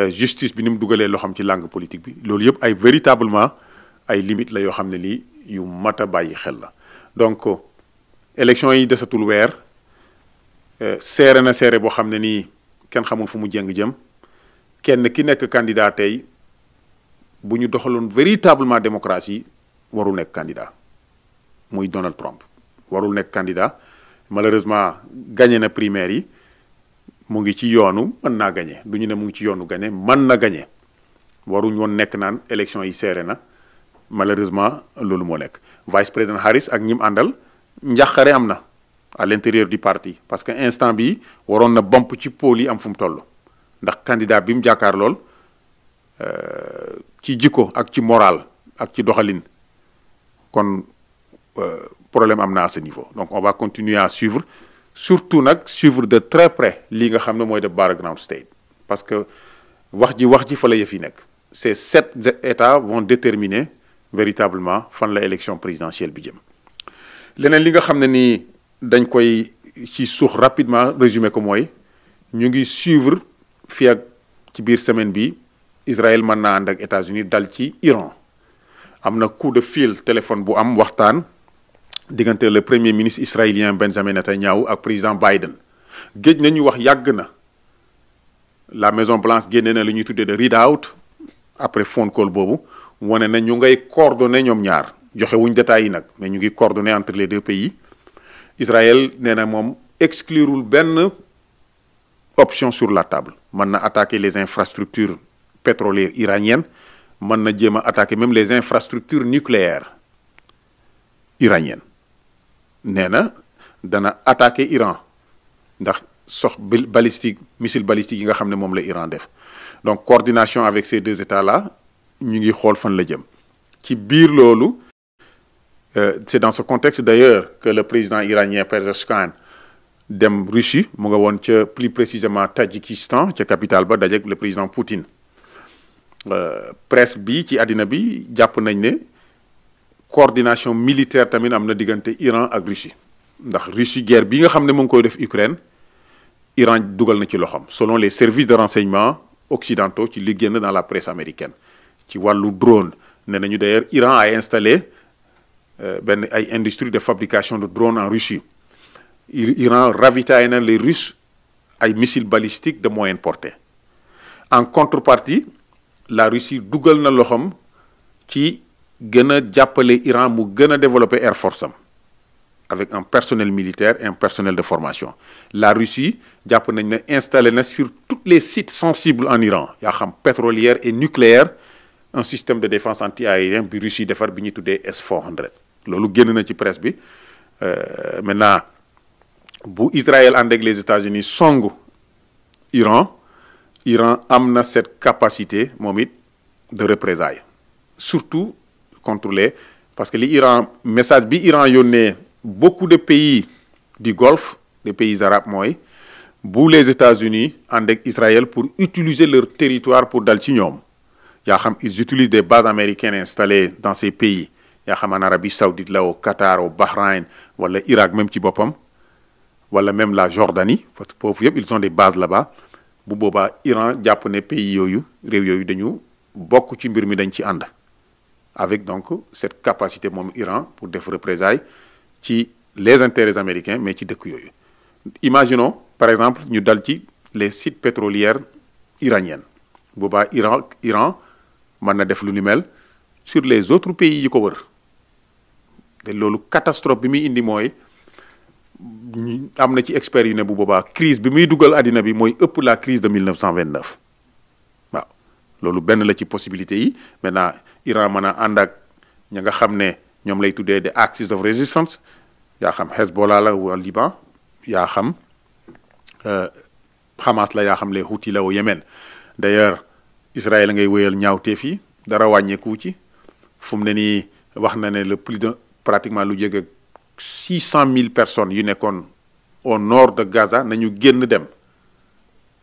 justice bi ni mu dugalee loo xam ci langue politique bi loolu yëpp ay véritablement ay limites la yoo xam ne lii yu mat a bàyyi xel la donc élection yi desatul weer seere na seere boo xam ne nii kenn xamul fu mu jëng jëm kenn ki nekk candidat tey bu ñu doxaloon véritablement démocratie warul nekk candidat muy Donald Trump warul nekk candidat malheureusement gagné na primaire yi mu ngi ci yoonu mën naa gagné du ñu ne mu ngi ci yoonu gagné mën na gagné waruñ woon nekk naan élection yi seere na malheureusement loolu moo nekk vice président Harris ak ñim àndal njàqare am na à l'intérieur du parti parce que instant bi waroon na bomp ci pôle yi am fu mu toll ndax candidat bi mu jàkkaar lool ci jikko ak ci moral ak ci doxalin kon problème am na à ce niveau donc on va continuer à suivre surtout nag suivre de très près lii nga xam ne mooy de background state parce que wax ji fa la yëf yi nekk ces 7 états vont déterminer véritablement fan la élection présidentielle bi jëm leneen li nga xam ne nii dañ koy ci suux rapidement résumé ko mooy ñu ngi suivre fii ak ci biir semaine bi Israël mën naa ànd ak États-Unis dal ci Iran am na coup de fil téléphone bu am waxtaan diggante le premier ministre israélien Benjamin Netanyahu ak président Biden géej nañu wax yàgg na la Maison Blanche génne na li ñuy tuddee de readout après phone call boobu wane na ñu ngay coordonner ñoom ñaar joxe wuñ détails yi nag mais ñu ngi coordonner entre les deux pays Israël nee na moom exclurul benn option sur la table mën na attaquer les infrastructures pétrolières iraniennes mën na jéem a attaquer même les infrastructures nucléaires iraniennes nee na dana attaquer Iran ndax missile balistique yi nga xam ne moom la Iran def donc coordination avec ces deux états là ñu ngi xool fan la jëm ci biir loolu c'est dans ce contexte d'ailleurs que le président iranien Pezeshkian dem Russie mu nga woon ca plus précisément Tadjikistan ca capitale ba dajeek le président Poutine presse bi ci àddina bi jàpp nañ ne coordination militaire tamit am na diggante Iran ak Russie ndax Russie guerre bi nga xam ne mu ngi koy def Ukraine Iran dugal na ci loxoom selon les services de renseignement occidentaux ci li génn dans la presse américaine ci wàllu drone nee nañu d'ailleurs Iran a installé benn ay industrie de fabrication de drones en Russie Iran ravitaille na les Russes ay missiles balistiques de moyenne portée en contrepartie la Russie dugal na loxoom ci gën a jàppale Iran mu gën a développer Air Force am avec un personnel militaire et un personnel de formation la Russie jàpp nañ ne installé na sur tous les sites sensibles en Iran yaa xam pétrolière et nucléaire un système de défense anti-aérien bi Russie defar bi ñuy tuddee S-400 loolu génn na ci presse bi maintenant bu Israël ànd ak les États-Unis songu Iran am na cette capacité moom it de représailles surtout contre parce que message bi Iran yónnee beaucoup de pays du Golfe des pays arabes mooy bu les États-Unis ànd ak Israël pour utiliser leur territoire pour dal ci ñoom yaa xam ils utilisent des bases américaines installées dans ces pays yaa xam en Arabie Saoudite la au Qatar au Bahreïn wala Irak même ci boppam wala même la Jordanie parce que foofu yëpp ils ont des bases là-bas bu boobaa Iran jàpp ne pays yooyu réew yooyu dañu bokk ci mbir mi dañ ci ànd avec donc cette capacité moom Iran pour def représailles ci les intérêts américains mais ci dëkk yooyu. Imaginons par exemple ñu dal ci les sites pétrolières iraniennes boobaa Iran mën na def lu ni mel sur les autres pays yi ko wër te loolu catastrophe bi muy indi mooy am na ci experts yu ne bu boobaa crise bi muy dugal àddina bi mooy ëpp la crise de 1929 waaw loolu benn la ci possibilité yi maintenant Iran mën a ànd ak ña nga xam ne ñoom lay tuddee des axis of resistance yaa xam Hezbollah la au Liban yaa xam Hamas la yaa xam les Houthis la au Yémen d'ailleurs Israël ngay wéyal ñaawteef yi dara wàññeeku ci fu mu ne nii wax na ne le plus de pratiquement lu jege 600 000 personnes yu nekkoon au nord de Gaza nañu génn dem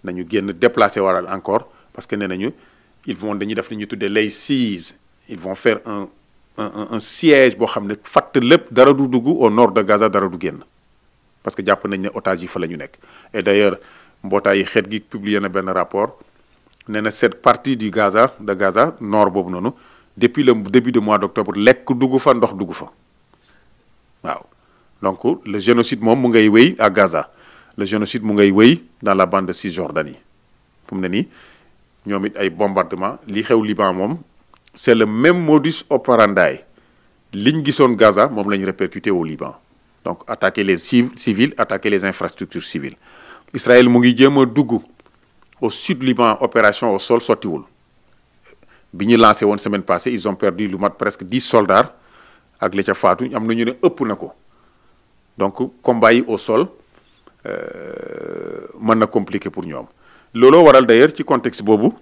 nañu génn déplacé waral encore parce que nee nañu ils vont dañuy def li ñuy tuddee lay siege ils vont faire un siège boo xam ne fatt lépp dara du dugg au nord de Gaza dara du génn parce que jàpp nañ ne otages yi fa la ñu nekk et d'ailleurs mbootaay yi xeet gi publié na benn rapport nee na cette partie du Gaza de Gaza nord boobu noonu depuis le début de mois d'octobre lekk dugg fa ndox dugg fa waaw donc le génocide moom mu ngay wéy à Gaza le génocide mu ngay wéy dans la bande de Cisjordanie fu mu ne nii ñoom it ay bombardement li xew Liban moom c'est le même modus operandi liñ gisoon Gaza moom la ñu répercuté au Liban donc attaquer les civils attaquer les infrastructures civiles Israël mu ngi jéem a dugg au sud Liban opération au sol sottiwul bi ñu lancé woon semaine passée ils ont perdu lu mat presque 10 soldats ak la ca faatu am na ñu ne ëpp na ko donc combat yi au sol mën na compliqué pour ñoom looloo waral d'ailleurs ci contexte boobu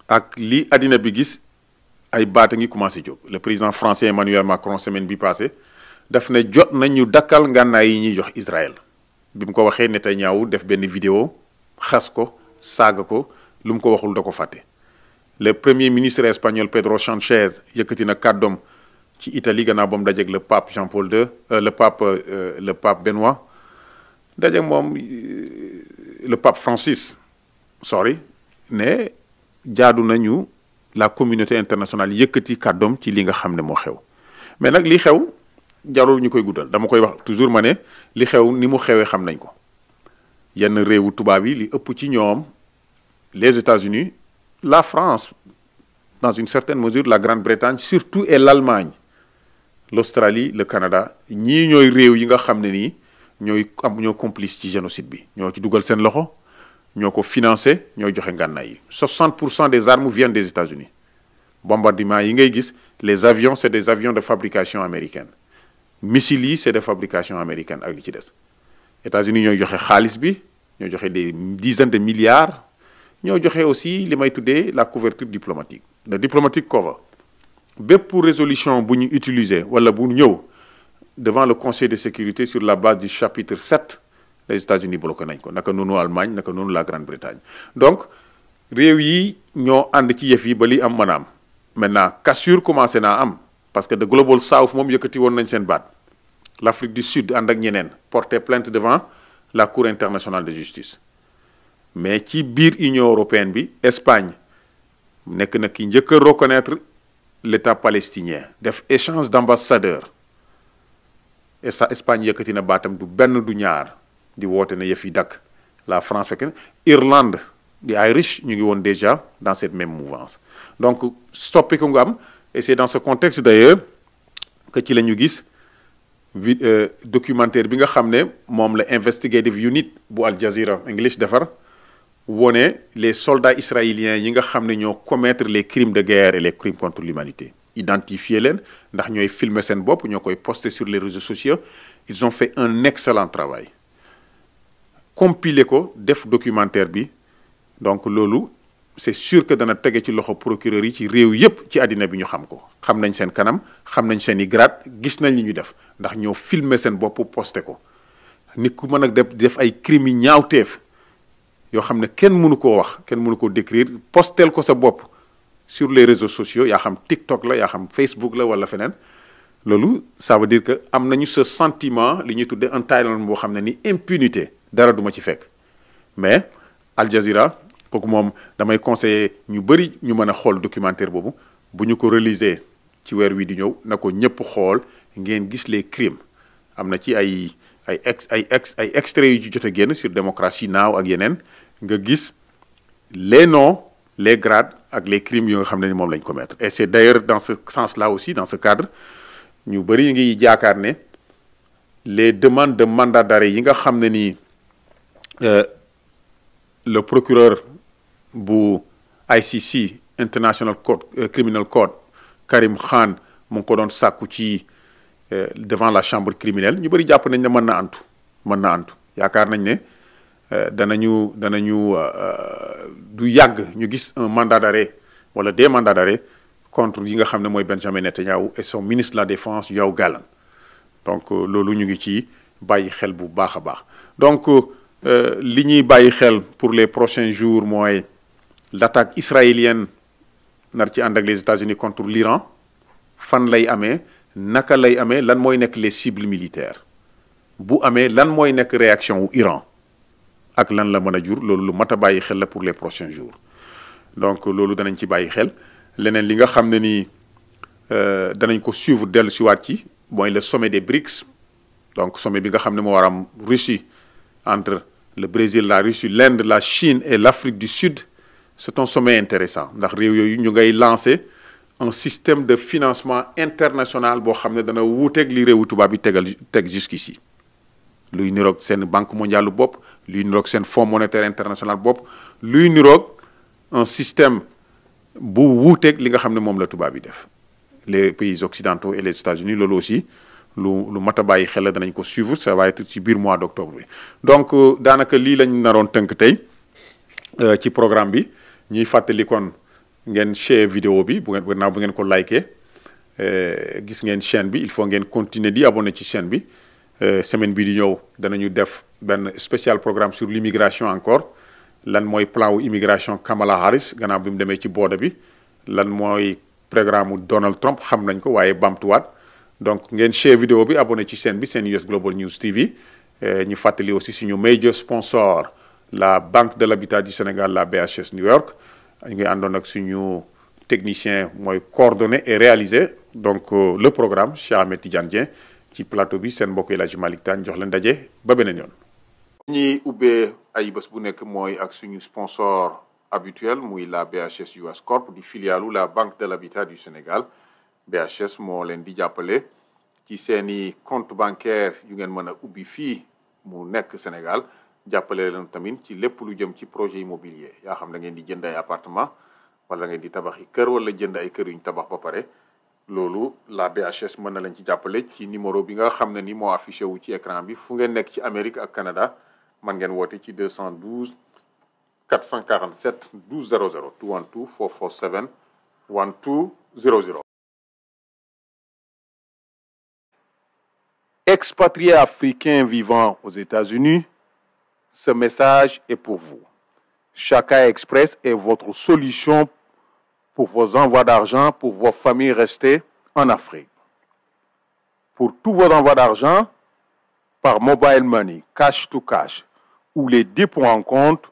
ak li àddina bi gis ay baat a ngi commencé jóg le président français Emmanuel Macron semaine bi passé daf ne jot nañu dakkal ngànnaay yi ñuy jox Israël bi mu ko waxee Netanyahu def benn vidéo xas ko saaga ko lu mu ko waxul da ko fàtte le premier ministre espagnol Pedro Sánchez yëkkati na kàddoom ci Italie gannaaw ba mu dajeeg le pape Jean-Paul II le pape Benoît dajeeg moom le pape Francis ne jaadu nañu la communauté internationale yëkkati kàddoom ci li nga xam ne moo xew mais nag li xew jarul ñu koy guddal dama koy wax toujours ma ne li xew ni mu xewee xam nañ ko yenn réewu tubaab yi li ëpp ci ñoom les États-Unis la France dans une certaine mesure la Grande-Bretagne surtout et l'Allemagne l'Australie le Canada ñii ñooy réew yi nga xam ne nii ñoo complice ci génocide bi ñoo ci dugal seen loxo ñoo ko financé ñooy joxe ngànnaay yi 60% des armes viennent des États-Unis bombardement yi ngay gis les avions c'est des avions de fabrication américaine missiles yi c'est de fabrication américaine ak li ci des États-Unis ñooy joxe xaalis bi ñoo joxe des dizaines de milliards ñoo joxe aussi li may tuddee la couverture diplomatique le diplomatique cover bépp résolution bu ñu utiliser wala bu ñëw devant le Conseil de sécurité sur la base du chapitre 7 les États-Unis bloqué nañ ko naka noonu Allemagne naka noonu la Grande-Bretagne donc réew yi ñoo ànd ci yëf yi ba li am mën a am maintenant cassure commencé naa am parce que the Global South moom yëkkati woon nañ seen baat l'Afrique du Sud ànd ak ñeneen porter plainte devant la Cour internationale de justice mais ci biir Union européenne bi Espagne nekk na ki njëkk a reconnaître l'État palestinien def échange d'ambassadeurs et ça Espagne yëkkati na baatam du benn du ñaar di woote na yëf yi dakk la France fekk na Irlande di Irish ñu ngi woon déjà dans cette même mouvance donc soppiku nga am et c'est dans ce contexte d'ailleurs que ci la ñu gis documentaire bi nga xam ne moom la investigative unit bu Al Jazeera English defar wone les soldats israéliens yi nga xam ne ñoo commettre les crimes de guerre et les crimes contre l'humanité identifier leen ndax ñooy filmer seen bopp ñoo koy poster sur les réseaux sociaux ils ont fait un excellent travail compiler ko def documentaire bi donc loolu c'est sûr que dana tege ci loxo procureur yi ci réew yépp ci àddina bi ñu xam ko xam nañ seen kanam xam nañ seen i grade gis nañ li ñu def ndax ñoo filmer seen bopp poster ko nit ku mën a def ay crimes yi ñaawteef yoo xam ne kenn mënu koo wax kenn mënu koo décrire postel ko sa bopp sur les réseaux sociaux yaa xam TikTok la yaa xam Facebook la wala feneen loolu ça veut dire que am nañu ce sentiment li ñuy tuddee entitlement boo xam ne ni impunité dara duma ci fekk mais Al Jazeera kooku moom damay conseiller ñu bëri ñu mën a xool documentaire boobu bu ñu ko réaliser ci weer wi di ñëw na ko ñëpp xool ngeen gis les crimes am na ci ay extraits yu ci jot a génn sur Democracy Now ak yeneen nga gis les noms les grades ak les crimes yoo nga xam ne ni moom lañ commettre et c'est d'ailleurs dans ce sens-là aussi dans ce cadre ñu bëri ngi jaakaar ne les demandes de mandat d'arrêt yi nga xam ne ni le procureur bu ICC International Court Criminal Court Karim Khan mu ngi ko doon sàkku ci devant la chambre criminelle ñu bëri jàpp nañ ne mën na antu yaakaar nañ ne danañu du yàgg ñu gis un mandat d'arrêt wala des mandats d'arrêt contre yi nga xam ne mooy Benjamin Netanyahu et son ministre de la défense Yoav Gallant donc loolu ñu ngi ci bàyyi xel bu baax a baax donc li ñuy bàyyi xel pour les prochains jours mooy l'attaque israélienne nar ci ànd ak les États-Unis contre l'Iran fan lay amee naka lay amee lan mooy nekk les cibles militaires bu amee lan mooy nekk réaction wu Iran ak lan la mën a jur loolu lu mat a bàyyi xel la pour les prochains jours donc loolu danañ ci bàyyi xel leneen li nga xam ne ni danañ ko suivre dellu siwaat ci mooy le sommet des BRICS donc sommet bi nga xam ne moo war am Russie entre le Brésil la Russie l'Inde la Chine et l'Afrique du Sud c'est un sommet intéressant ndax réew yooyu ñu ngay lancer un système de financement international boo xam ne dana wuuteeg li réewu tubaab bi teg jusqu'ici luy niroog seen banque mondiale bopp luy niroog seen fonds monétaire international bopp luy niroog un système bu wuuteeg li nga xam ne moom la tubaab bi def les pays occidentaux et les États-Unis loolu aussi lu mat a bàyyi xel la danañ ko suivre ça va être ci biir mois d'octobre bi donc daanaka lii lañ naroon tënk tey ci programme bi ñuy fàttali kon ngeen share vidéo bi bu ngeen ko liker gis ngeen chaîne bi il faut ngeen continuer di abonné ci chaîne bi semaine bi di ñëw danañu def benn spécial programme sur l'immigration encore lan mooy plan wu immigration Kamala Harris gannaaw bi mu demee ci booda bi lan mooy programme Donald Trump xam nañ ko waaye bamtuwaat donc ngeen share vidéo bi abonné ci chaîne bi seen US Global News TV ñu fàttali aussi suñu major sponsor la Banque de l'Habitat du Sénégal la BHS New York ñu ngi àndoon ak suñu technicien mooy coordonné et réalisé donc le programme Cheikh Ahmed Tidiane Dieng ci plateau bi seen mbokk El Hadji Malick Tane jox leen daje ba beneen yoon. ñi ubbee ay bés bu nekk mooy ak suñu sponsor habituel muy la BHS US Corp di filialu la Banque de l'Habitat du Sénégal BHS moo leen di jàppale ci seeni compte bancaire yu ngeen mën a ubbi fii mu nekk Sénégal jàppale leen tamit ci lépp lu jëm ci projet immobilier yaa xam da ngeen di jënd ay appartement wala ngeen di tabaxi kër wala jënd ay kër yu ñu tabax ba pare loolu la BHS mën na leen ci jàppale ci numéro bi nga xam ne ni moo affiché wu ci écran bi fu ngeen nekk ci Amérique ak Canada man ngeen woote ci 212 447 12 00 212 447 1200. Expatriés africains vivant aux États-Unis, ce message est pour vous. Chaka Express est votre solution pour vos envois d'argent pour vos familles restées en Afrique. Pour tous vos envois d'argent par mobile money, cash to cash ou les dépôts en compte,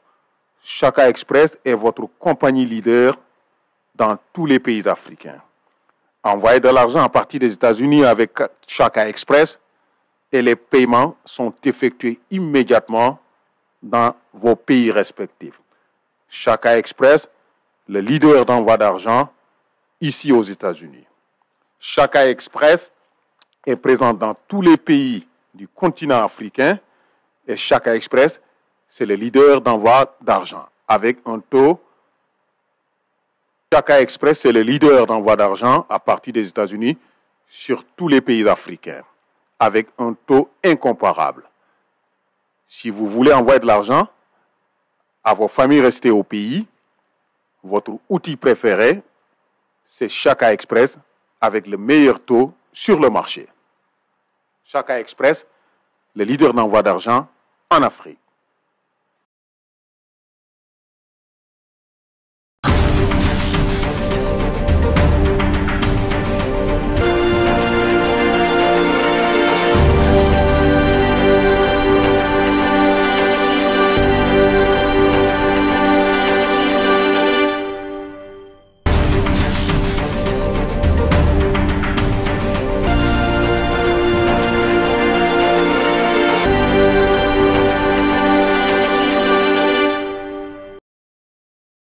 Chaka Express est votre compagnie leader dans tous les pays africains. Envoyez de l'argent à partir des États-Unis avec Chaka Express et les paiements sont effectués immédiatement dans vos pays respectifs. Chaka Express, le leader d'envoi d'argent ici aux États-Unis. Chaka Express est présent dans tous les pays du continent africain et Chaka Express, c'est le leader d'envoi d'argent avec un taux. Chaka Express, c'est le leader d'envoi d'argent à partir des États-Unis sur tous les pays africains avec un taux incomparable. Si vous voulez envoyer de l'argent à vos familles restées au pays, votre outil préféré, c'est Chaka Express avec le meilleur taux sur le marché. Chaka Express le leader d'envoi d'argent en Afrique.